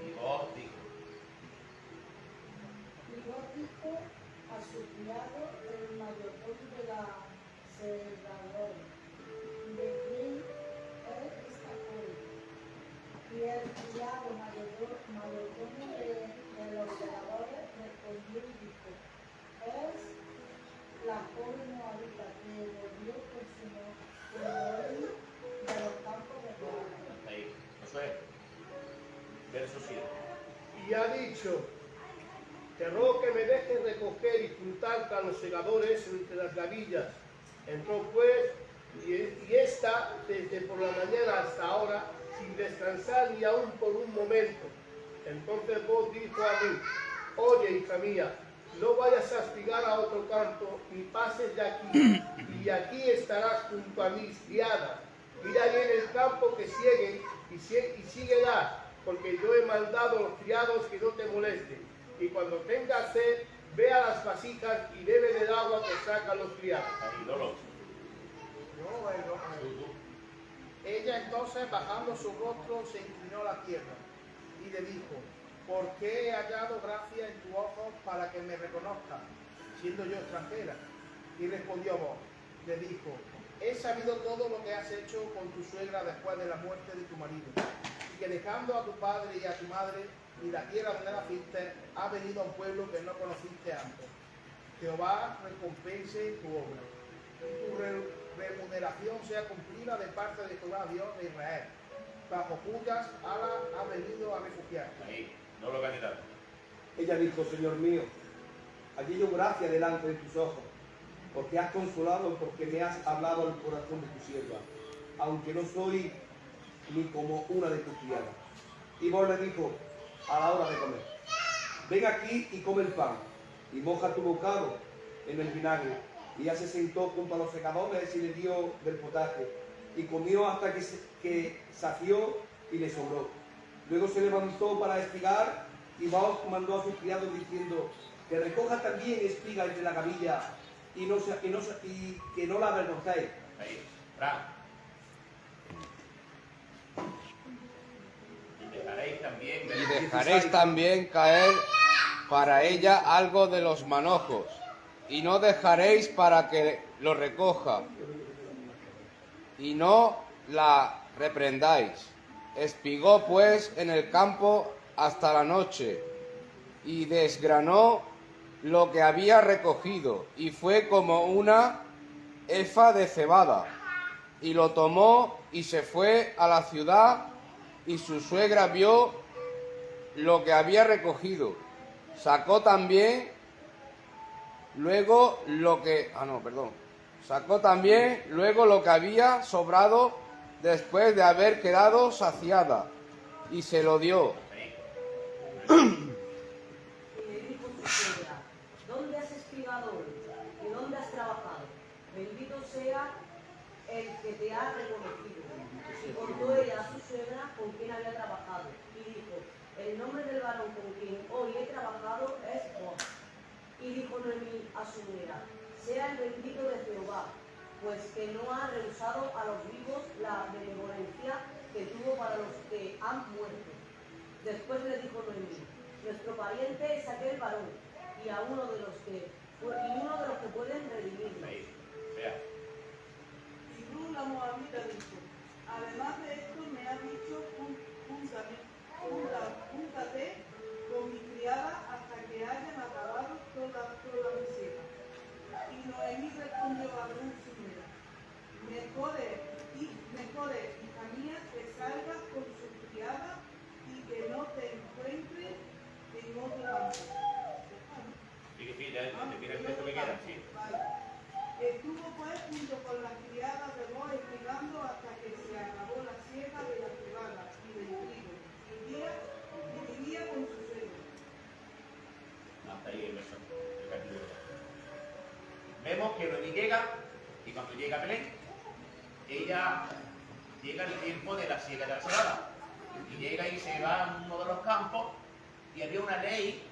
Y Boaz dijo: dijo a su criado, el mayordomo de la segadora: ¿de quién es esta joya? Y el criado mayordomo de los segadores respondió y dijo: es la joven moabita que volvió con su novio de los campos de Moab. Hasta ahí. Eso es. Verso 7. Y ha dicho: te ruego que me dejes recoger y juntarte a los segadores entre las gavillas, Entró pues y está desde por la mañana hasta ahora sin descansar ni aún por un momento. Entonces vos dijo a mí: oye, hija mía, no vayas a espigar a otro campo ni pases de aquí, y aquí estarás junto a mis criadas. Mira bien el campo que sieguen y síguelas, porque yo he mandado a los criados que no te molesten. Y cuando tengas sed, ve a las vasijas y bebe del agua que sacan los criados. Ahí, Lolo. Ella entonces, bajando su rostro, se inclinó a la tierra y le dijo: ¿por qué he hallado gracia en tu ojos para que me reconozcas, siendo yo extranjera? Y respondió vos, le dijo: he sabido todo lo que has hecho con tu suegra después de la muerte de tu marido, y que dejando a tu padre y a tu madre y la tierra donde naciste, has venido a un pueblo que no conociste antes. Jehová recompense tu obra, y tu remuneración sea cumplida de parte de Jehová Dios de Israel, bajo cuyas alas has venido a refugiar. Ahí, no lo candidato. Ella dijo: Señor mío, hallé yo gracia delante de tus ojos, porque has consolado, porque me has hablado al corazón de tu sierva, aunque no soy ni como una de tus criadas. Y vos le dijo a la hora de comer: ven aquí y come el pan, y moja tu bocado en el vinagre. Y ella se sentó junto a los segadores y le dio del potaje, y comió hasta que sació y le sobró. Luego se levantó para espigar, y Baos mandó a sus criados diciendo: que recoja también espiga entre la gavilla, y que no la avergoncéis. Ahí, Fran. Y dejaréis también caer para ella algo de los manojos, y no dejaréis para que lo recoja, y no la reprendáis. Espigó pues en el campo hasta la noche, y desgranó lo que había recogido, y fue como una efa de cebada, y lo tomó y se fue a la ciudad, y su suegra vio lo que había recogido. Sacó también luego lo que había sobrado después de haber quedado saciada, y se lo dio. Y le dijo su suegra: ¿dónde has espigado hoy? ¿Y dónde has trabajado? Bendito sea el que te ha reconocido. Y contó ella a su suegra con quien había trabajado, y dijo: el nombre del varón con quien hoy he trabajado es Boaz. Y dijo Noemí a su nuera: sea el bendito de Jehová, pues que no ha rehusado a los vivos la benevolencia que tuvo para los que han muerto. Después le dijo Noemí: nuestro pariente es aquel varón, y uno de los que pueden redimirnos. Ahí, vea. Y Ruth la moabita dijo: además de esto me ha dicho: júntate con mi criada hasta que hayan acabado toda mi siega. Y Noemí respondió a Ruth su nuera: mejor es, hija mía, que salgas con su criada y que no te encuentres en otro campo. Estuvo pues junto con las criadas de Boaz espigando hasta que se acabó la siega de la cebada y del trigo, y vivía con su suegra. Hasta ahí el verso, el capítulo 2. Vemos que Noemí llega, y cuando llega a Belén, ella llega el tiempo de la siega de la cebada, y llega y se va a uno de los campos, y había una ley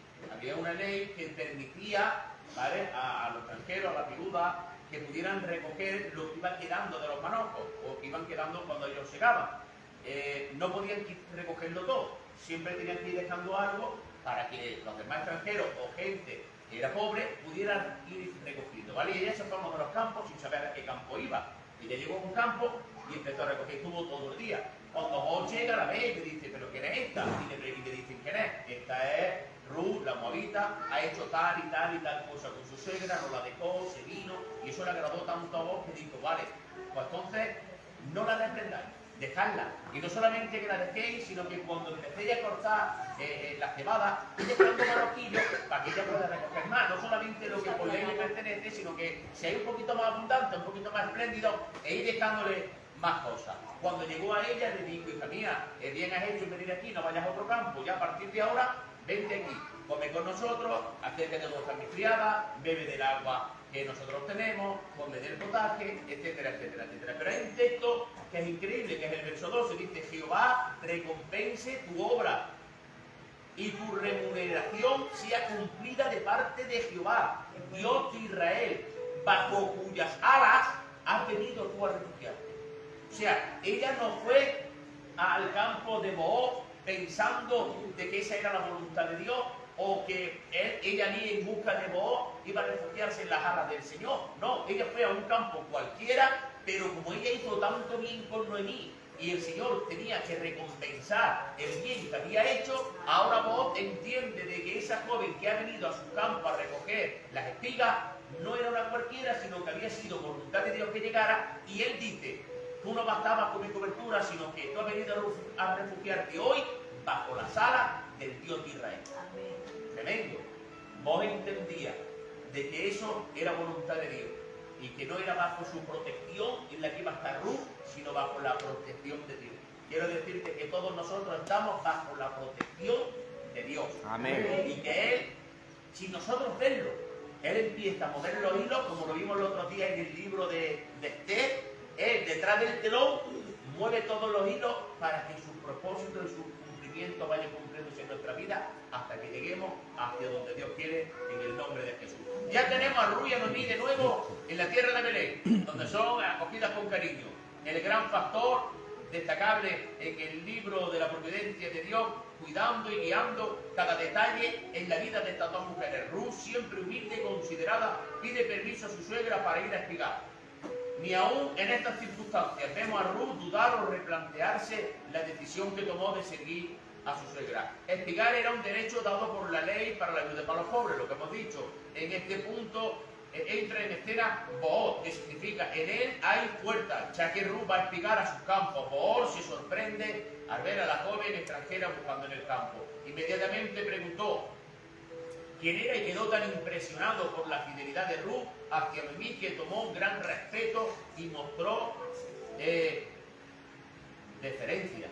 que permitía, ¿vale?, a los extranjeros, a la viuda, que pudieran recoger lo que iba quedando de los manojos, o que iban quedando cuando ellos segaban. No podían recogerlo todo, siempre tenían que ir dejando algo para que los demás extranjeros o gente que era pobre pudieran ir recogiendo, ¿vale? Y ella se fue a uno de los campos sin saber a qué campo iba. Ella llegó a un campo y empezó a recoger, estuvo todo el día. Cuando vos llega la ve y le dice: ¿pero quién es esta? Y le dicen: ¿quién es? Esta es Ruth, la moabita, ha hecho tal y tal cosa con su suegra, no la dejó, se vino, y eso le agradó tanto a vos que dijo: vale, pues entonces no la reprendáis, dejadla. Y no solamente que la dejéis, sino que cuando empecéis a cortar la cebada, ella dando maroquillos para que ella pueda recoger más. No solamente lo que por ley le pertenece, sino que si hay un poquito más abundante, un poquito más espléndido, e ir dejándole más cosas. Cuando llegó a ella le dijo, hija mía, bien has hecho en venir aquí, no vayas a otro campo, ya a partir de ahora, vente aquí, come con nosotros, acércate a nuestra mi criada, bebe del agua que nosotros tenemos, come del potaje, etcétera, etcétera, etcétera. Pero hay un texto que es increíble, que es el verso 12, dice, Jehová recompense tu obra y tu remuneración sea cumplida de parte de Jehová, Dios de Israel, bajo cuyas alas has venido tú a refugiarte. O sea, ella no fue al campo de Booz pensando de que esa era la voluntad de Dios, o que ella ni en busca de Booz iba a refugiarse en las alas del Señor. No, ella fue a un campo cualquiera, pero como ella hizo tanto bien con Noemí, y el Señor tenía que recompensar el bien que había hecho, ahora Booz entiende de que esa joven que ha venido a su campo a recoger las espigas, no era una cualquiera, sino que había sido voluntad de Dios que llegara, y él dice, tú no bastabas con mi cobertura, sino que tú has venido a refugiarte hoy bajo las alas del Dios de Israel. Tremendo. Vos entendía de que eso era voluntad de Dios y que no era bajo su protección en la que iba a estar Ruth, sino bajo la protección de Dios. Quiero decirte que todos nosotros estamos bajo la protección de Dios. Amén. Y que Él, sin nosotros verlo, Él empieza a mover los hilos, como lo vimos el otro día en el libro de Esther. Él, detrás del telón, mueve todos los hilos para que su propósito y su cumplimiento vaya cumpliéndose en nuestra vida hasta que lleguemos hacia donde Dios quiere, en el nombre de Jesús. Ya tenemos a Ruth y a Noemí de nuevo en la tierra de Belén, donde son acogidas con cariño. El gran factor destacable en el libro de la providencia de Dios, cuidando y guiando cada detalle en la vida de estas dos mujeres. Ruth, siempre humilde y considerada, pide permiso a su suegra para ir a espigar. Ni aún en estas circunstancias vemos a Ruth dudar o replantearse la decisión que tomó de seguir a su suegra. Espigar era un derecho dado por la ley para la ayuda para los pobres, lo que hemos dicho. En este punto entra en escena Booz, que significa en él hay fuerza, ya que Ruth va a espigar a sus campos. Booz se sorprende al ver a la joven extranjera buscando en el campo. Inmediatamente preguntó quién era y quedó tan impresionado por la fidelidad de Ruth hacia Noemí que tomó un gran respeto y mostró deferencia,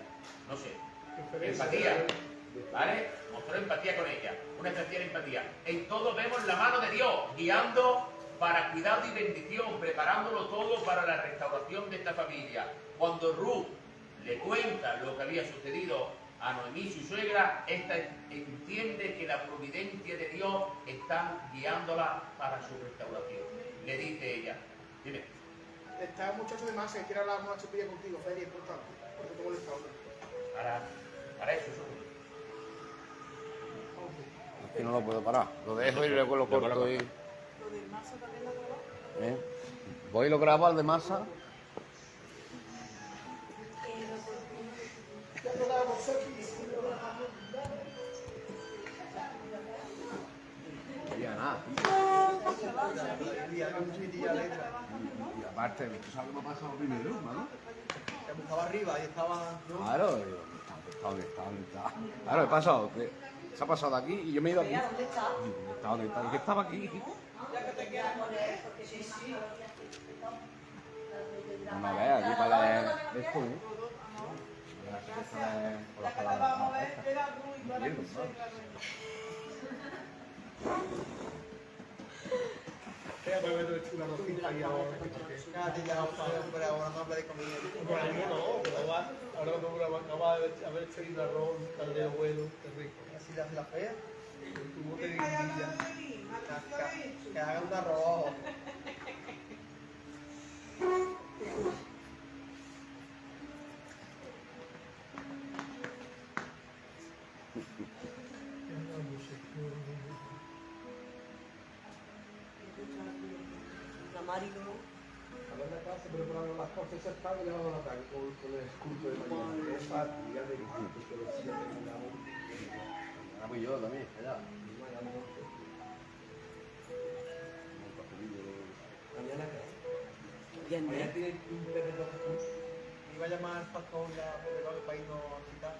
no sé, empatía, ¿vale? Mostró empatía con ella, una especial empatía. En todo vemos la mano de Dios, guiando para cuidado y bendición, preparándolo todo para la restauración de esta familia. Cuando Ruth le cuenta lo que había sucedido a Noemí, su suegra, esta entiende que la providencia de Dios está guiándola para su restauración. Le dice ella, dime. Está un muchacho de masa que quiere hablar una chupilla contigo, Fede, es importante. Porque te molesta ahora. Para eso, seguro. Es que no lo puedo parar. Lo dejo y luego lo corto y... ¿Lo del masa también la grabó? Voy y lo grabo al de masa. Ya nada. Y aparte, ¿tú sabes qué me ha pasado primero, hermano? Estaba arriba y estaba... Claro, ¿dónde está? Claro, he pasado. Se ha pasado de aquí y yo me he ido aquí. ¿Dónde está? ¿Dónde está? ¿Qué estaba aquí? Ya que te quedas con él. Sí, sí. No veas, aquí para esto, ¿eh? Ya que te vamos a ver, era tú y para tu suegra. Ahora no acaba de haber hecho un arroz, un caldero bueno, qué rico. Así la hace la fea. Tu bote de ¿Qué hay guindilla. hablando de mí? ¿Qué has hecho? Que haga un arroz. La Mari no. A ver la clase, preparando las cosas, se están y llevando la tarde con el culto de mañana. Es fácil, ya de culto, que los 7 terminamos. Ahora voy yo también, allá. Mañana qué. Viernes. tiene un perro Jesús. Iba a llamar al pastor para irnos a citar.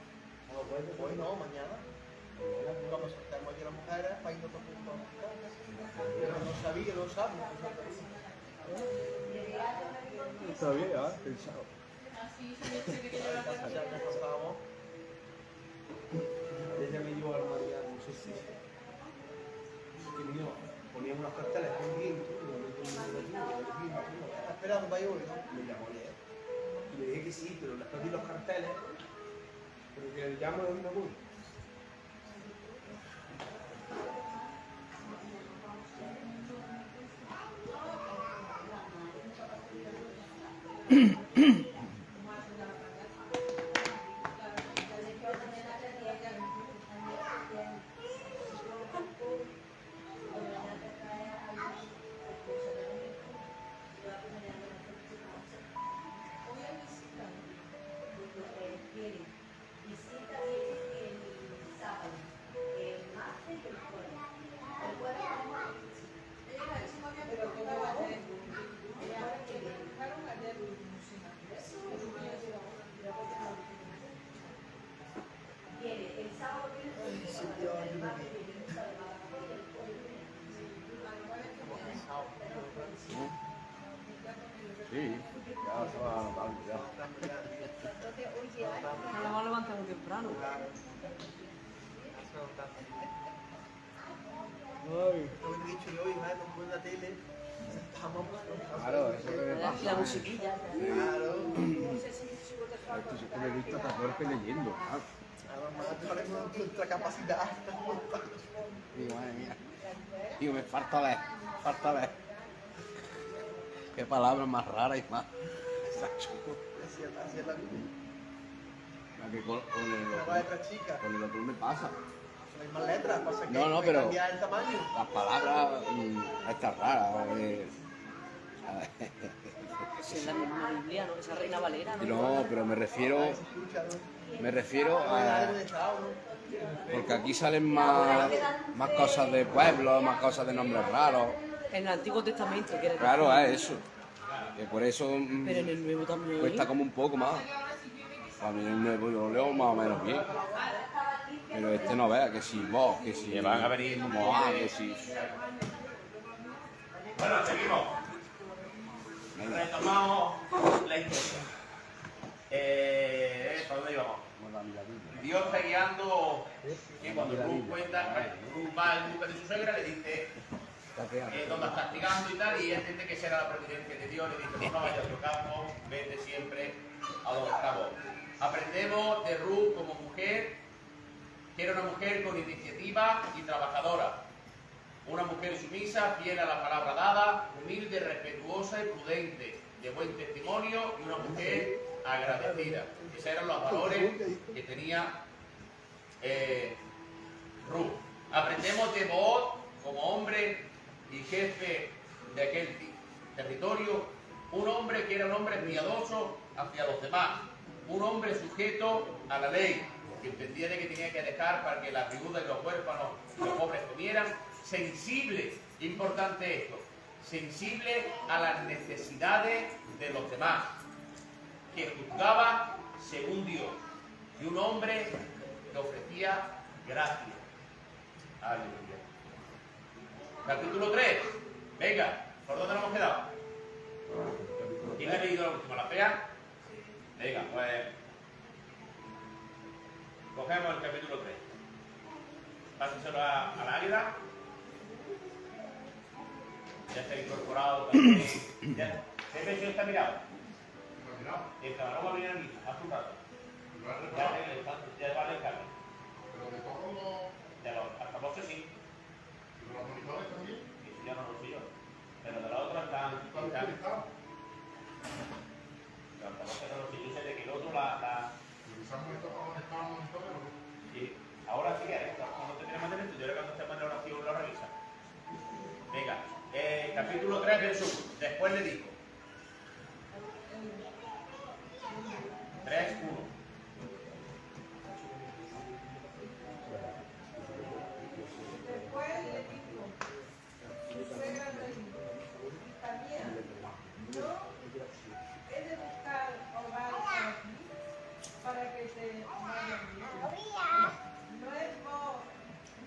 Hoy no, mañana. Vamos a soltar aquí a las mujeres para irnos todos juntos a citar. Pero no sabía, no sabe. Está bien, pensado. Así se me dice que lleva la Ya tarjeta. me pasamos. Ella me llevó a la María, no sé si. Que mío, poníamos unos carteles con viento, está esperando para ir hoy, ¿no? Me llamó ayer. Y le dije que sí, pero le perdí los carteles. Pero que le llamo y no voy. Visita el sábado, el martes y el jueves. El jueves tenemos Pero como ayer, dejaron ayer viene el sábado viene el martes viene el sábado y el jueves Sí, ya se va anotando ya. No vamos a levantar muy temprano. Ay, lo he dicho yo, hija, no puedo la tele. Estamos. Claro, eso que me La pasa. musiquilla. Claro. Esto sí que lo he visto hasta peor que leyendo. Además, tenemos nuestra capacidad. Digo, madre mía. Digo, me falta ver, falta ver. Qué palabras más raras y más. Así es la vida. La que con Una letra chica. con el otro me pasa. Hay más letras, pasa que No, no, puede pero- cambiar el tamaño. Las palabras estas raras. Si es la misma Biblia, ¿no? Esa Reina Valera, ¿no? No, pero me refiero Se escucha, ¿no? Me refiero Algo a... de estado, ¿no? Porque aquí salen más cosas de pueblos, más cosas de nombres raros. En el Antiguo Testamento, que era Claro, es eso. Que por eso Pero en el Nuevo también. cuesta como un poco más. A mí el nuevo yo lo leo más o menos bien. Pero este no vea, que si vos, que si... Que van a venir Moab, que si... Bueno, seguimos. Retomamos la historia. ¿Por dónde íbamos? Dios está guiando que cuando Ruth cuenta, Ruth va en busca de su suegra, le dice dónde estás castigando y tal, y ella entiende que esa era la providencia de Dios, le dice, no vayas a tu campo, vete siempre a donde está vos. Aprendemos de Ruth como mujer, que era una mujer con iniciativa y trabajadora. Una mujer sumisa, fiel a la palabra dada, humilde, respetuosa y prudente, de buen testimonio y una mujer agradecida. Esos eran los valores que tenía Ruth. Aprendemos de Booz como hombre y jefe de aquel territorio, un hombre que era un hombre piadoso hacia los demás, un hombre sujeto a la ley, que entendía de que tenía que dejar para que las viudas y los huérfanos y los pobres comieran, sensible, importante esto, sensible a las necesidades de los demás, que juzgaba según Dios, y un hombre que ofrecía gracia. Aleluya. Capítulo 3. Venga, ¿por dónde nos hemos quedado? ¿Quién ha leído la última? ¿La fea? Venga, pues cogemos el capítulo 3. Pásenselo a la águila. Ya se ha incorporado también. Ya. ¿Pepe si está mirado? El camarón va a venir aquí, hace un rato. Ya va a descargar. De los altavoces sí. Eso ya no lo sé yo. Pero de la otra están. Los altavoces no lo sé. Yo sé de que el otro Sí. Ahora sí que haré. Cuando terminemos de esto, yo ahora cuando estemos en la oración lo revisa. Venga. Capítulo 3, verso 1. Después le digo. 3, 1. Después le dijo, su suegra reina, también, yo he de buscar hogar para ¿No es vos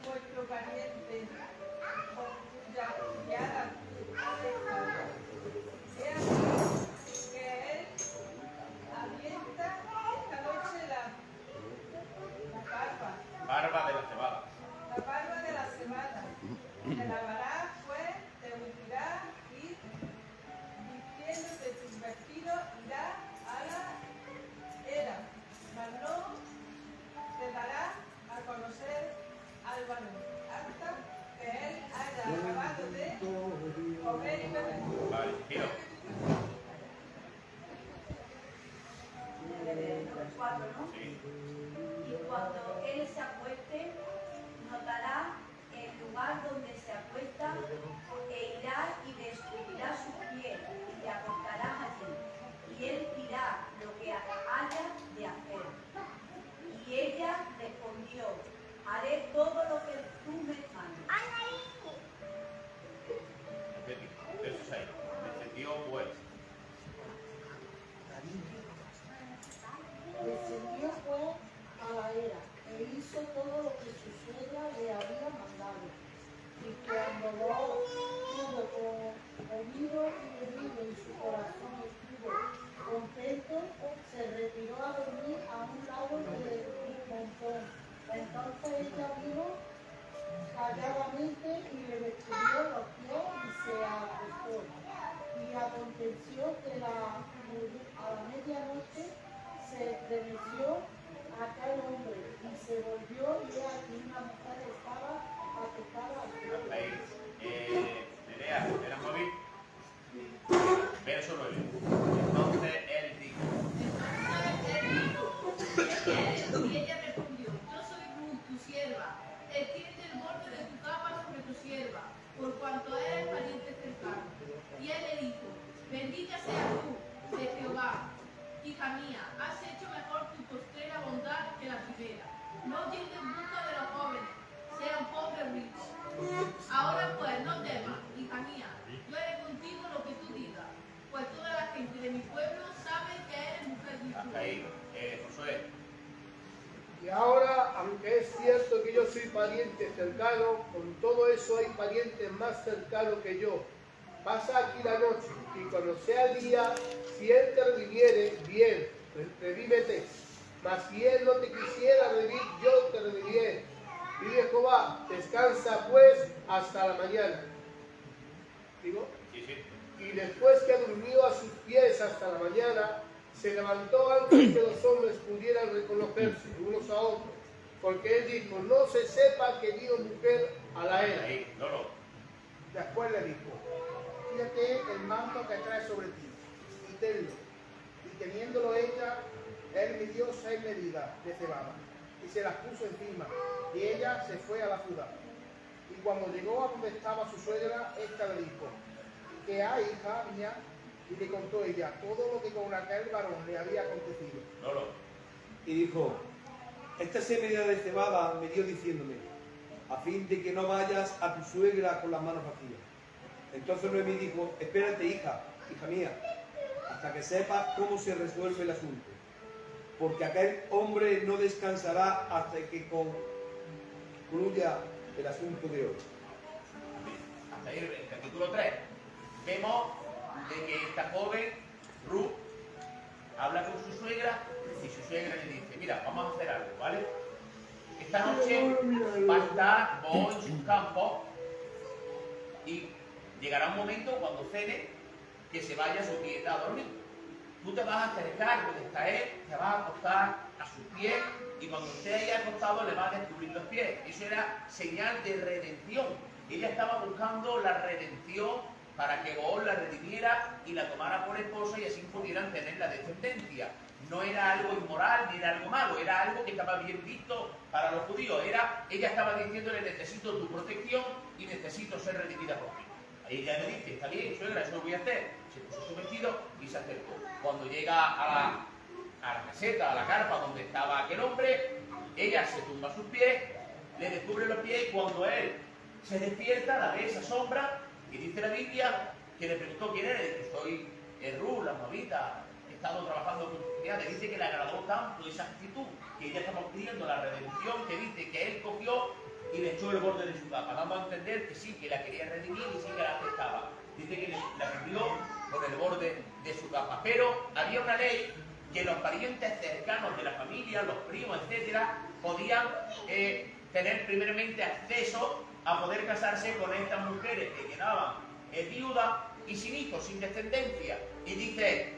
vuestro pariente con cuya criada has estado? He aquí que él avienta esta noche la Barba de la cebada. la barba de la cebada. Te lavarás, pues, te ungirás y vistiéndote tus vestidos irás a la era, mas no te darás a conocer al varón hasta que él haya acabado de comer y beber. Vale, quiero. Los 4, ¿no? Sí. Y cuando él se acueste, notará el lugar donde se acuesta e irá y descubrirá su piel y te acostarás allí. Y él dirá lo que haya de hacer. Y ella respondió, haré todo lo que tú me mandes. Verso 6. Descendió pues. Descendió pues a la era e hizo todo lo que su suegra le había mandado. Y cuando lo hubo comido y bebido y su corazón estuvo contento, se retiró a dormir a un lado del montón. Entonces ella vino calladamente y le descubrió los pies y se acostó. Y aconteció que a la medianoche se estremeció aquel hombre y se volvió y aquí una mujer estaba acostada al suelo. Ahí. Nerea, ¿era móvil? Verso 9. Entonces él dijo. Y ella respondió, yo soy Ruth, tu sierva. Extiende el borde de tu capa sobre tu sierva, por cuanto eres pariente cercano. Y él le dijo, bendita seas tú de Jehová, hija mía, has hecho mejor tu postrera bondad que la primera. No yendo en busca de los jóvenes, sean pobres ricos. Ahora pues, no temas, hija mía, yo haré contigo lo que tú digas, pues toda la gente de mi pueblo sabe que eres mujer de Hasta Israel. ahí. Josué. Y ahora, aunque es cierto que yo soy pariente cercano, con todo eso hay parientes más cercanos que yo. Pasa aquí la noche, y cuando sea el día, si él te redimiere, bien, redímete. Mas si él no te quisiera redimir, yo te redimiré. Vive Jehová, descansa pues hasta la mañana. ¿Digo? Sí, sí. Y después que durmió a sus pies hasta la mañana, se levantó antes que los hombres pudieran reconocerse unos a otros, porque él dijo, no se sepa que dio mujer a la era. Ahí, Lolo. Después le dijo, quítate el manto que traes sobre ti y tenlo. Y teniéndolo ella, él midió 6 medidas de cebada y se las puso encima, y ella se fue a la ciudad. Y cuando llegó a donde estaba su suegra, ésta le dijo, ¿qué hay, hija mía? Y le contó ella todo lo que con aquel varón le había acontecido. Lolo. Y dijo, esta semilla de cebada me dio diciéndome, a fin de que no vayas a tu suegra con las manos vacías. Entonces Noemí dijo, espérate, hija mía, hasta que sepas cómo se resuelve el asunto, porque aquel hombre no descansará hasta que concluya el asunto de hoy. Hasta ahí el capítulo 3. Vemos de que esta joven, Ruth, habla con su suegra y su suegra le dice, mira, vamos a hacer algo, ¿vale? Esta noche va a estar vos en sus campos y llegará un momento cuando cene que se vaya a su tienda a dormir. Tú te vas a acercar donde está él, te vas a acostar a sus pies y cuando esté ahí acostado le vas a descubrir los pies. Eso era señal de redención. Ella estaba buscando la redención para que Booz la redimiera y la tomara por esposa y así pudieran tener la descendencia. No era algo inmoral ni era algo malo, era algo que estaba bien visto para los judíos. Ella estaba diciéndole, necesito tu protección y necesito ser redimida por ti. Ella le dice, está bien, suegra, eso lo voy a hacer. Se puso su vestido y se acercó. Cuando llega a la caseta, a la carpa donde estaba aquel hombre, ella se tumba a sus pies, le descubre los pies y cuando él se despierta, la ve esa sombra y dice la Biblia que le preguntó quién era. Y dice, soy Ruth, la moabita, estado trabajando con criadas, dice que le agradó tanto esa actitud, que ella estaba pidiendo la redención, que dice que él cogió y le echó el borde de su capa. Vamos a entender que sí, que la quería redimir y sí que la aceptaba. Dice que la cubrió con el borde de su capa. Pero había una ley que los parientes cercanos de la familia, los primos, etcétera, podían tener primeramente acceso a poder casarse con estas mujeres que quedaban viudas y sin hijos, sin descendencia. Y dice,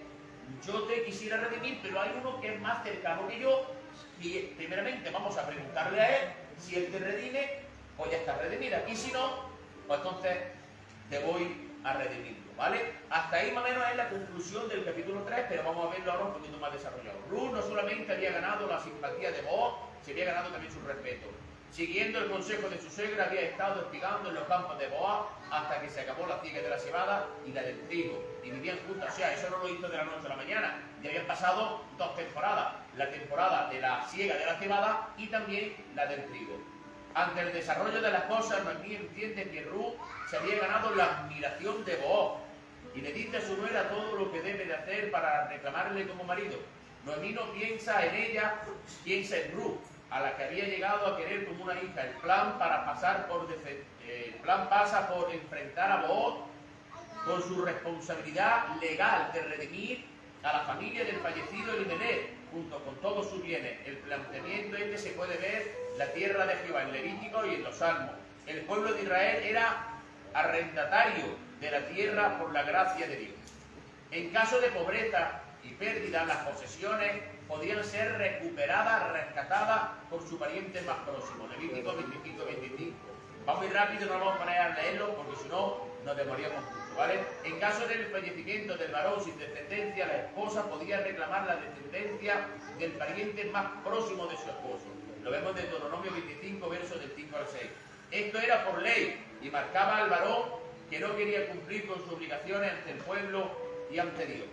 yo te quisiera redimir, pero hay uno que es más cercano que yo, y primeramente vamos a preguntarle a él, si él te redime, pues ya está redimida, y si no, pues entonces te voy a redimirlo, ¿vale? Hasta ahí más o menos es la conclusión del capítulo 3, pero vamos a verlo ahora un poquito más desarrollado. Ruth no solamente había ganado la simpatía de Booz, se había ganado también su respeto. Siguiendo el consejo de su suegra, había estado espigando en los campos de Boaz hasta que se acabó la siega de la cebada y la del trigo. Y vivían juntas, o sea, eso no lo hizo de la noche a la mañana. Ya habían pasado 2 temporadas, la temporada de la siega de la cebada y también la del trigo. Ante el desarrollo de las cosas, Noemí entiende que Ruth se había ganado la admiración de Booz y le dice a su nuera todo lo que debe de hacer para reclamarle como marido. Noemí no piensa en ella, piensa en Ruth, a la que había llegado a querer como una hija. El plan pasa por enfrentar a Booz con su responsabilidad legal de redimir a la familia del fallecido Elimelech, junto con todos sus bienes. El planteamiento se puede ver en la tierra de Jehová, en Levítico y en los Salmos. El pueblo de Israel era arrendatario de la tierra por la gracia de Dios. En caso de pobreza y pérdida, las posesiones podían ser recuperadas, rescatadas por su pariente más próximo. Levítico 25-25. Va muy rápido, no vamos a poner a leerlo porque si no nos demoríamos mucho, ¿vale? En caso del fallecimiento del varón sin descendencia, la esposa podía reclamar la descendencia del pariente más próximo de su esposo. Lo vemos en Deuteronomio 25, versos del 5 al 6. Esto era por ley y marcaba al varón que no quería cumplir con sus obligaciones ante el pueblo y ante Dios.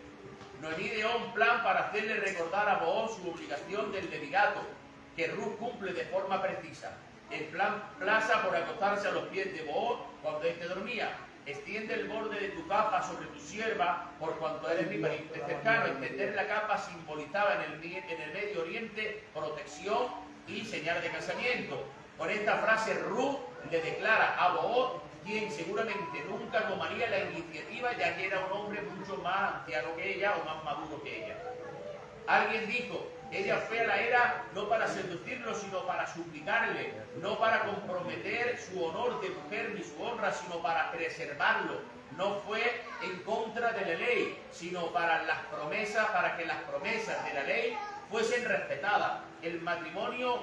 Noemí dio un plan para hacerle recordar a Booz su obligación del levirato, que Ruth cumple de forma precisa. El plan plaza por acostarse a los pies de Booz cuando éste dormía. Extiende el borde de tu capa sobre tu sierva, por cuanto eres mi pariente cercano. Extender la capa simbolizaba en el Medio Oriente protección y señal de casamiento. Con esta frase Ruth le declara a Booz, quien seguramente nunca tomaría la iniciativa, ya que era un hombre mucho más anciano que ella o más maduro que ella. Alguien dijo, ella fue a la era no para seducirlo, sino para suplicarle, no para comprometer su honor de mujer ni su honra, sino para preservarlo. No fue en contra de la ley, sino para las promesas, para que las promesas de la ley fuesen respetadas. El matrimonio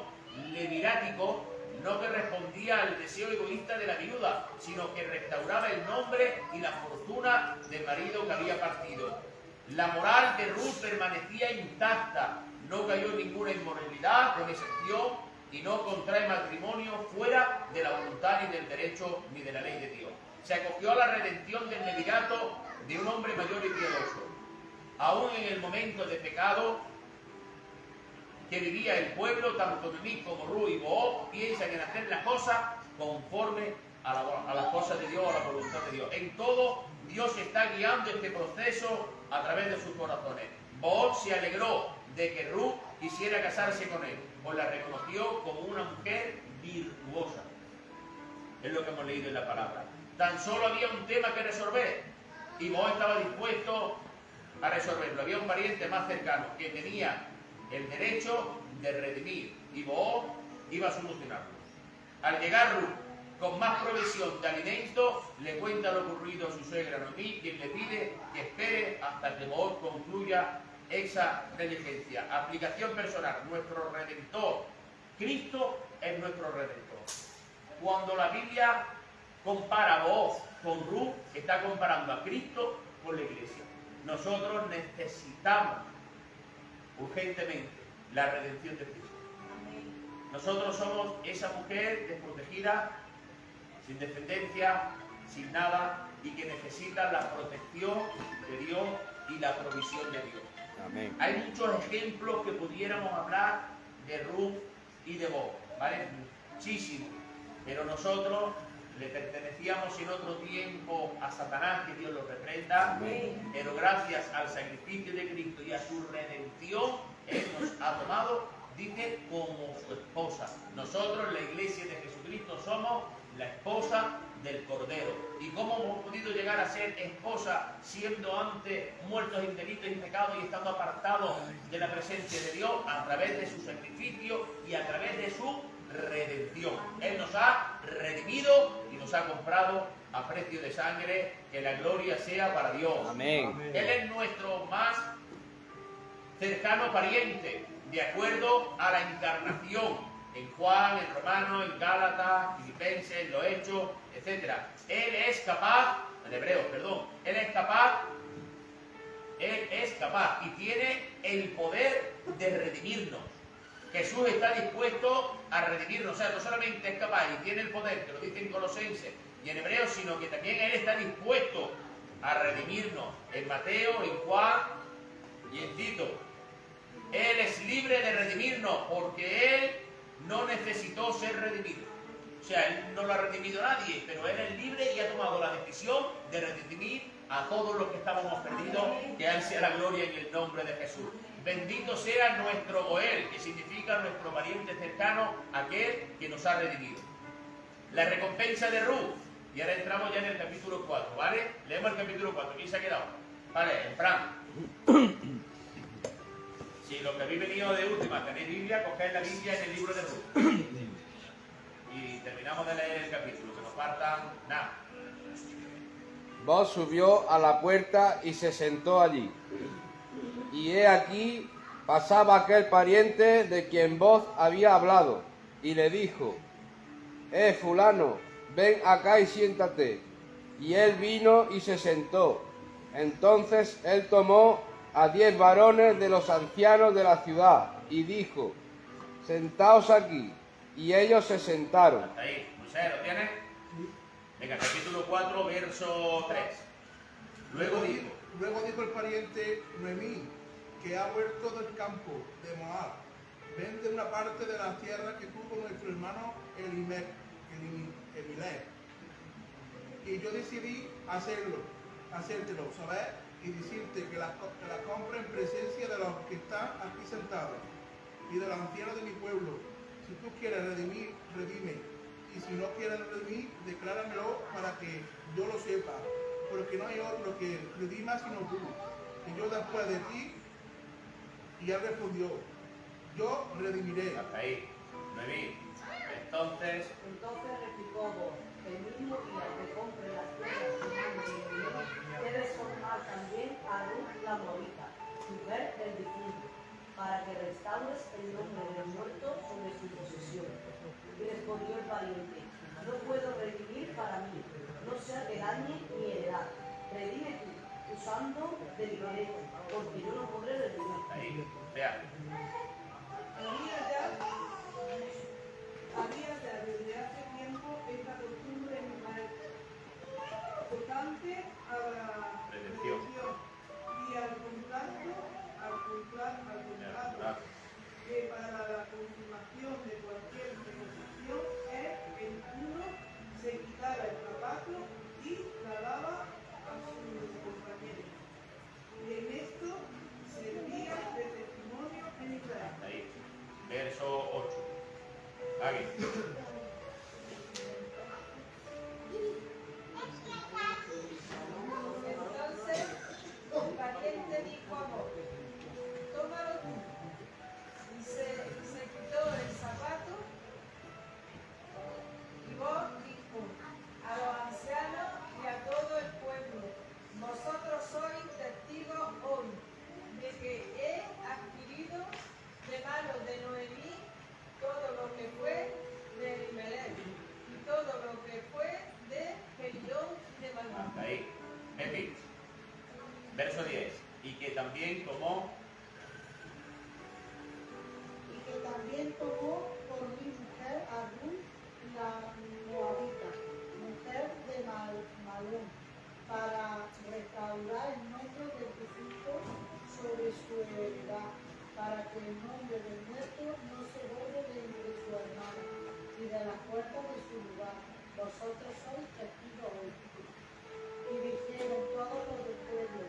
levirático no que respondía al deseo egoísta de la viuda, sino que restauraba el nombre y la fortuna del marido que había partido. La moral de Ruth permanecía intacta, no cayó en ninguna inmoralidad, con excepción, y no contrae matrimonio fuera de la voluntad ni del derecho ni de la ley de Dios. Se acogió a la redención del levirato de un hombre mayor y piadoso. Aún en el momento de pecado que vivía el pueblo, tanto Noemí como Ruth y Booz piensan en hacer las cosas conforme a las cosas de Dios, a la voluntad de Dios. En todo, Dios está guiando este proceso a través de sus corazones. Booz se alegró de que Ruth quisiera casarse con él, pues la reconoció como una mujer virtuosa. Es lo que hemos leído en la palabra. Tan solo había un tema que resolver y Booz estaba dispuesto a resolverlo. Había un pariente más cercano que tenía el derecho de redimir y Booz iba a solucionarlo. Al llegar Ruth con más provisión de alimento, le cuenta lo ocurrido a su suegra Noemí, quien le pide que espere hasta que Booz concluya esa diligencia. Aplicación personal. Nuestro Redentor, Cristo es nuestro Redentor. Cuando la Biblia compara a Booz con Ruth, está comparando a Cristo con la iglesia. Nosotros necesitamos urgentemente la redención de Cristo. Nosotros somos esa mujer desprotegida, sin descendencia, sin nada, y que necesita la protección de Dios y la provisión de Dios. Amén. Hay muchos ejemplos que pudiéramos hablar de Ruth y de Booz, ¿vale? Muchísimos. Pero nosotros le pertenecíamos en otro tiempo a Satanás, que Dios lo reprenda, pero gracias al sacrificio de Cristo y a su redención, Él nos ha tomado, dice, como su esposa. Nosotros, la iglesia de Jesucristo, somos la esposa del Cordero. ¿Y cómo hemos podido llegar a ser esposa siendo antes muertos en delitos y pecados y estando apartados de la presencia de Dios? A través de su sacrificio y a través de su redención. Él nos ha redimido y nos ha comprado a precio de sangre. Que la gloria sea para Dios. Amén. Él es nuestro más cercano pariente, de acuerdo a la encarnación. En Juan, en Romanos, en Gálatas, Filipenses, en los Hechos, etc. Él es capaz, en Hebreos, perdón, Él es capaz y tiene el poder de redimirnos. Jesús está dispuesto a redimirnos, o sea, no solamente es capaz y tiene el poder, que lo dice en Colosenses y en Hebreos, sino que también Él está dispuesto a redimirnos. En Mateo, en Juan y en Tito. Él es libre de redimirnos porque Él no necesitó ser redimido. O sea, Él no lo ha redimido nadie, pero Él es libre y ha tomado la decisión de redimir a todos los que estábamos perdidos. Que a Él sea la gloria en el nombre de Jesús. Bendito sea nuestro Goel, que significa nuestro pariente cercano, aquel que nos ha redimido. La recompensa de Ruth. Y ahora entramos ya en el capítulo 4, ¿vale? Leemos el capítulo 4. ¿Quién se ha quedado? Vale, en Fran. Si los que habéis venido de última tenéis Biblia, coged la Biblia en el libro de Ruth. Y terminamos de leer el capítulo, que nos faltan nada. Boaz subió a la puerta y se sentó allí. Y he aquí pasaba aquel pariente de quien Boaz había hablado, y le dijo: fulano, ven acá y siéntate. Y él vino y se sentó. Entonces él tomó a 10 varones de los ancianos de la ciudad, y dijo: sentaos aquí. Y ellos se sentaron. Hasta ahí. José, ¿lo tienes? Venga, capítulo 4, verso 3. Luego dijo el pariente Noemí, que ha vuelto del campo de Moab: vende una parte de la tierra que tuvo nuestro hermano Elimelech. Y yo decidí hacértelo saber y decirte que la compra en presencia de los que están aquí sentados y de los ancianos de mi pueblo. Si tú quieres redimir, redime, y si no quieres redimir, decláramelo para que yo lo sepa, porque no hay otro que redima sino tú, y yo después de ti. Y él respondió: yo redimiré. Hasta ahí. Noemí. Entonces replicó Boaz: el mismo día que compre las tierras que mande, debes comprar también a Ruth la Moabita, mujer del difunto, para que restaures el nombre del muerto sobre su posesión. Y respondió el pariente: no puedo redimir para mí, no sea que dañe mi heredad. Redime tú, usando de mi derecho, porque yo no podré redimir. Ahí, vea. Había ya desde hace tiempo esta costumbre en Israel, tocante a la redención y al contrato, que para la consumación de cualquier negociación es que uno se quitara el zapato y la daba a sus compañeros. Y en esto servía de testimonio en Israel. Ahí. Verso 8. Aquí. Entonces el pariente dijo a Boaz: tómalo tú. Y se quitó el zapato. Y Boaz dijo a los ancianos y a todo el pueblo: vosotros sois testigos hoy de que he adquirido de manos de Noemí todo lo que fue de Elimelech y todo lo que fue de Gelidón y de Mahlón. Hasta ahí. Epi. Verso 10. Y que también tomó por mi mujer a Ruth la Moabita, mujer de Mahlón, para restaurar el nombre del difunto sobre su heredad, para que el nombre del muerto no se borre de entre su hermano y de la puerta de su lugar. vosotros sois testigos hoy. Y dijeron todos los del pueblo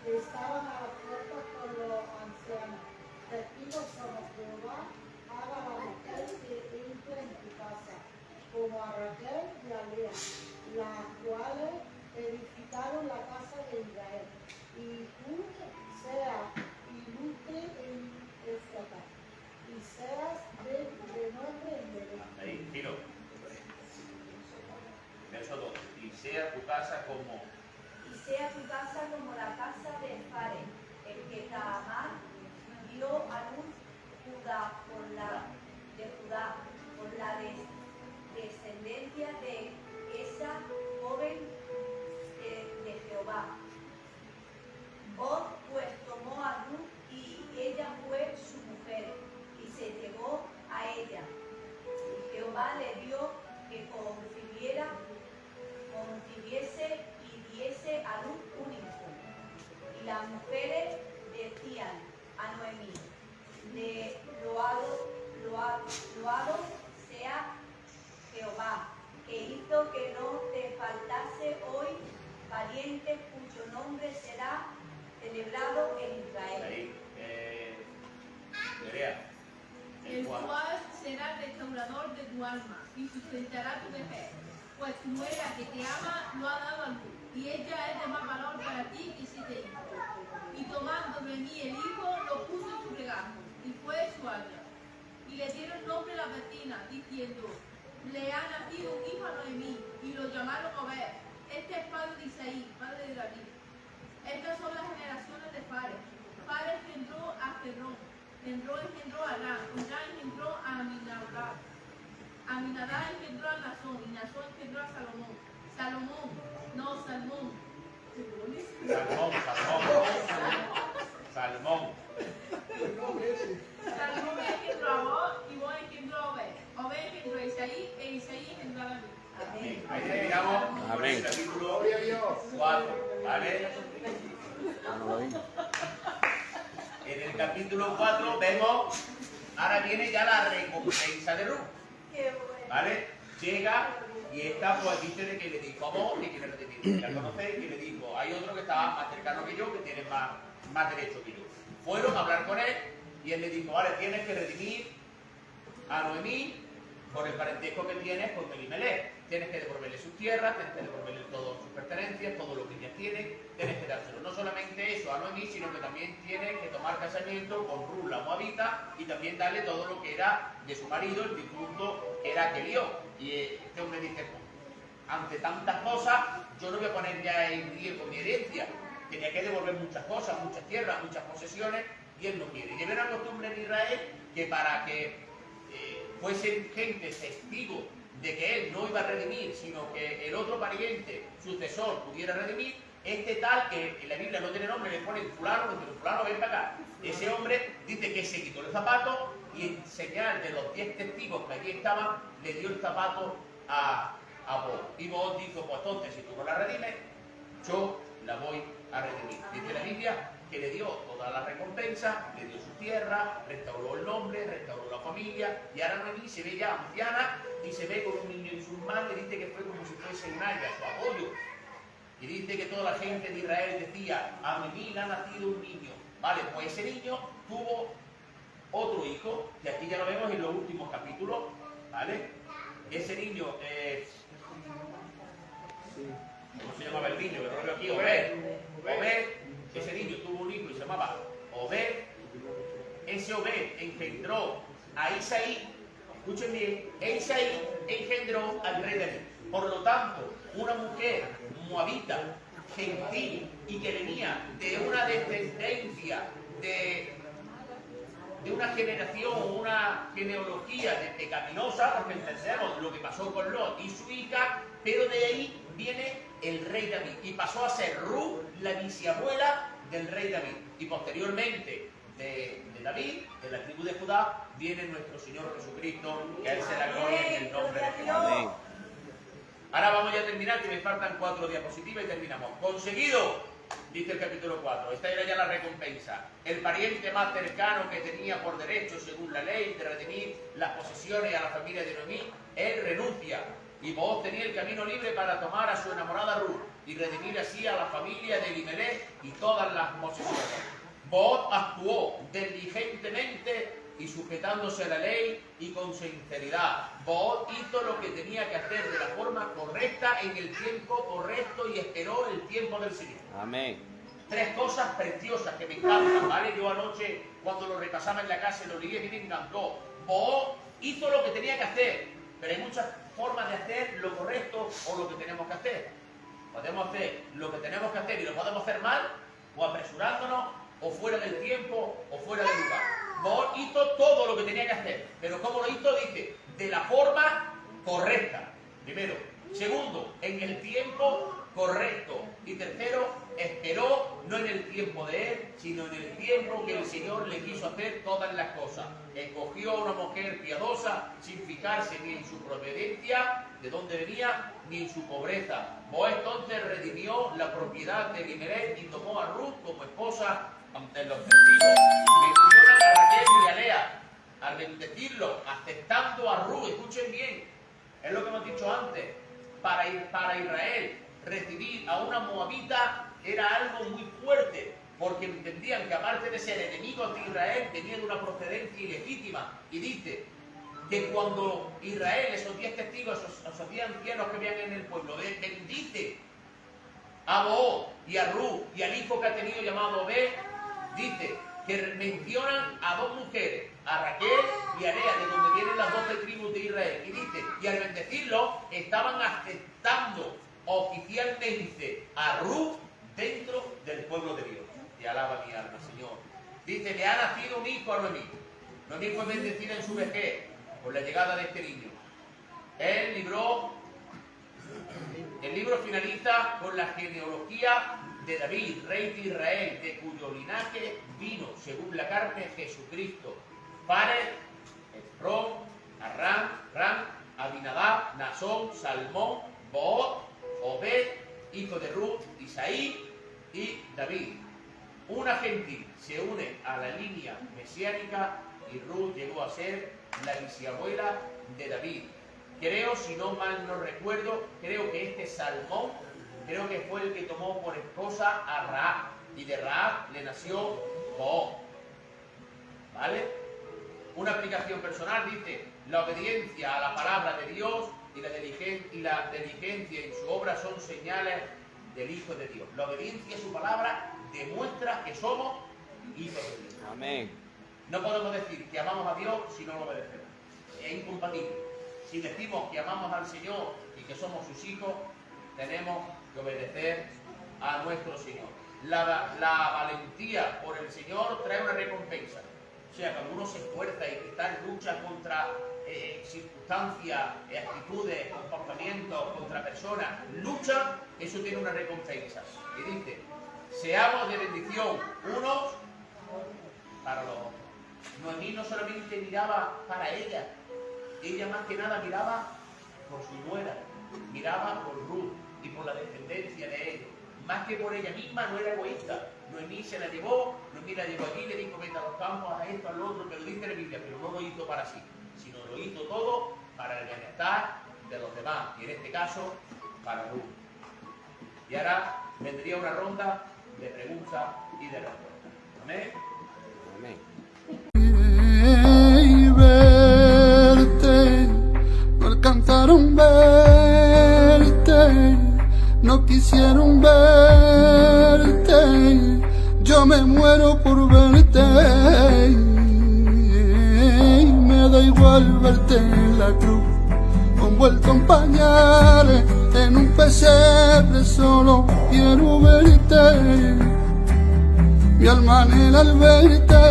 que estaban a las puertas con los ancianos: testigos somos Jehová, haga la mujer que entre en tu casa, como a Raquel y a Lea, las cuales edificaron la casa de Israel. Y tú seas ilustre en Éfrata, y seas de nombre en Belén. Ahí, tiro. Verso 2. Y sea tu casa como Y sea tu casa como la casa de Fares, el que Tamar dio a luz Judá por la descendencia de esa joven de Jehová. Pues tomó a Ruth y ella fue su mujer y se llegó a ella. Y Jehová le dio que concibiese y diese a luz un hijo. Y las mujeres decían a Noemí: loado sea Jehová, que hizo que no te faltase hoy pariente cuyo nombre será celebrado en Israel. ahí. Nerea. El cual será restaurador de tu alma y sustentará tu vejez, pues tu nuera que te ama lo ha dado a luz, y ella es de más valor para ti que 7 hijos. Y tomando Noemí el hijo, lo puso en su regazo, y fue su alma. Y le dieron nombre a las vecinas, diciendo: le ha nacido un hijo a Noemí, y lo llamaron Obed. Este es padre de Isaí, padre de David. Estas son las generaciones de Fares. Fares engendró a Ferrón, engendró a Ram, Ram engendró a Aminadab, Aminadab engendró a Nazón, y Nazón engendró a Salomón, Salmón engendró a Boaz, y Boaz engendró a Obed, Obed engendró a Isaí, e Isaí engendró a David. Amén. Ahí terminamos con el capítulo 4, ¿vale? En el capítulo 4 vemos, ahora viene ya la recompensa de Ruth, ¿vale? Llega y esta pues dice de que le dijo a vos que quiere redimir. Ya conocéis que le dijo, hay otro que estaba más cercano que yo, que tiene más derecho que yo. Fueron a hablar con él y él le dijo: vale, tienes que redimir a Noemí por el parentesco que tienes con Elimelech. Tienes que devolverle sus tierras, tienes que devolverle todas sus pertenencias, todo lo que ella tiene, tienes que dárselo. No solamente eso a Noemí, sino que también tienes que tomar casamiento con Ruth la moabita y también darle todo lo que era de su marido, el difunto, que era Kelión. Y este hombre dice: pues, ante tantas cosas, yo no voy a poner ya en riesgo mi herencia. Tenía que devolver muchas cosas, muchas tierras, muchas posesiones, y él no quiere. Y había una costumbre en Israel que para que fuesen gente testigo de que él no iba a redimir, sino que el otro pariente, sucesor, pudiera redimir, este tal, que en la Biblia no tiene nombre, le ponen fulano, porque fulano ven para acá. Ese hombre dice que se quitó el zapato y en señal de los 10 testigos que allí estaban, le dio el zapato a Boaz. Y Boaz dijo: pues entonces, si tú no la redimes, yo la voy a redimir. Dice la Biblia que le dio toda la recompensa, le dio su tierra, restauró el nombre, restauró la familia, y ahora Noemí se ve ya anciana y se ve con un niño en sus manos, y dice que fue como si fuese un haya, su apoyo. Y dice que toda la gente de Israel decía: a Noemí le ha nacido un niño. Vale, pues ese niño tuvo otro hijo, que aquí ya lo vemos en los últimos capítulos, ¿vale? Ese niño, ¿cómo se llamaba el niño? Que no lo veo aquí, Obed. Ese niño tuvo un hijo y se llamaba Obed. Ese Obed engendró a Isaí. Escuchen bien, Isaí engendró al rey David. Por lo tanto, una mujer moabita, gentil, y que venía de una descendencia, de una generación, una genealogía de pecaminosa, porque entendemos lo que pasó con Lot y su hija, pero de ahí viene el rey David, y pasó a ser Ruth, la bisabuela del rey David, y posteriormente de David, de la tribu de Judá, viene nuestro Señor Jesucristo, que a él se la gloria en el nombre de Jesús. Amén. Ahora vamos ya a terminar, que me faltan 4 diapositivas y terminamos. Conseguido, dice el capítulo 4, esta era ya la recompensa. El pariente más cercano que tenía por derecho, según la ley, de redimir las posesiones a la familia de Noemí, él renuncia Y Booz tenía el camino libre para tomar a su enamorada Ruth y redimir así a la familia de Elimelech y todas las posesiones. Booz actuó diligentemente y sujetándose a la ley y con sinceridad. Booz hizo lo que tenía que hacer de la forma correcta, en el tiempo correcto, y esperó el tiempo del Señor. Amén. Tres cosas preciosas que me encantan, ¿vale? Yo anoche, cuando lo repasaba en la casa, lo leí y me encantó. Booz hizo lo que tenía que hacer, pero hay muchas formas de hacer lo correcto o lo que tenemos que hacer. Podemos hacer lo que tenemos que hacer y lo podemos hacer mal, o apresurándonos, o fuera del tiempo, o fuera del lugar. Booz hizo todo lo que tenía que hacer, pero ¿cómo lo hizo? Dice, de la forma correcta. Primero. Segundo, en el tiempo correcto. Y tercero, esperó no en el tiempo de él, sino en el tiempo que el Señor le quiso hacer todas las cosas. Escogió a una mujer piadosa sin fijarse ni en su procedencia, de dónde venía, ni en su pobreza. Booz entonces redimió la propiedad de Elimelech y tomó a Ruth como esposa ante los testigos. Mencionan a Raquel y a Lea al bendecirlo, aceptando a Ruth. Escuchen bien, es lo que hemos dicho antes. Para Israel, recibir a una moabita era algo muy fuerte, porque entendían que aparte de ser enemigos de Israel, tenían una procedencia ilegítima. Y dice que cuando Israel, esos 10 testigos, esos 10 ancianos que habían en el pueblo, bendice a Booz y a Ruth y al hijo que ha tenido llamado Obed, dice que mencionan a dos mujeres, a Raquel y a Lea, de donde vienen las 12 tribus de Israel. Y dice, y al bendecirlo, estaban aceptando oficialmente a Ruth dentro del pueblo de Dios. Te alaba mi alma, Señor. Dice, le ha nacido un hijo a Noemí. Noemí fue bendecida en su vejez por la llegada de este niño. El libro finaliza con la genealogía de David, rey de Israel, de cuyo linaje vino, según la carne, Jesucristo. Fares, Esrom, Ram, Abinadab, Nasón, Salmón, Booz, Obed, hijo de Ruth, Isaí y David. Una gentil se une a la línea mesiánica y Ruth llegó a ser la bisabuela de David. Creo, si no mal no recuerdo, creo que este Salmón, creo que fue el que tomó por esposa a Rahab, y de Rahab le nació Booz. ¿Vale? Una aplicación personal dice, la obediencia a la palabra de Dios y la diligencia en su obra son señales del Hijo de Dios. La obediencia a su palabra demuestra que somos hijos de Dios. Amén. No podemos decir que amamos a Dios si no lo obedecemos. Es incompatible. Si decimos que amamos al Señor y que somos sus hijos, tenemos que obedecer a nuestro Señor. La valentía por el Señor trae una recompensa. O sea, cuando uno se esfuerza y está en lucha contra circunstancias, actitudes, comportamientos, contra personas, lucha, eso tiene una recompensa. Y dice, seamos de bendición unos para los otros. Noemí no solamente miraba para ella más que nada miraba por su nuera, miraba por Ruth y por la descendencia de ellos. Más que por ella misma, no era egoísta. Noemí se la llevó, Noemí la llevó aquí, le dijo, vete a los campos, a esto, a lo otro, pero dice la Biblia, pero no lo hizo para sí, sino lo hizo todo para el bienestar de los demás, y en este caso, para Ruth. Y ahora vendría una ronda de preguntas y de respuestas. Amén. Amén. No alcanzaron verte, no quisieron verte, yo me muero por verte. Me da igual verte en la cruz, envuelto en pañales, en un pesebre, solo quiero verte, mi alma anhela al verte.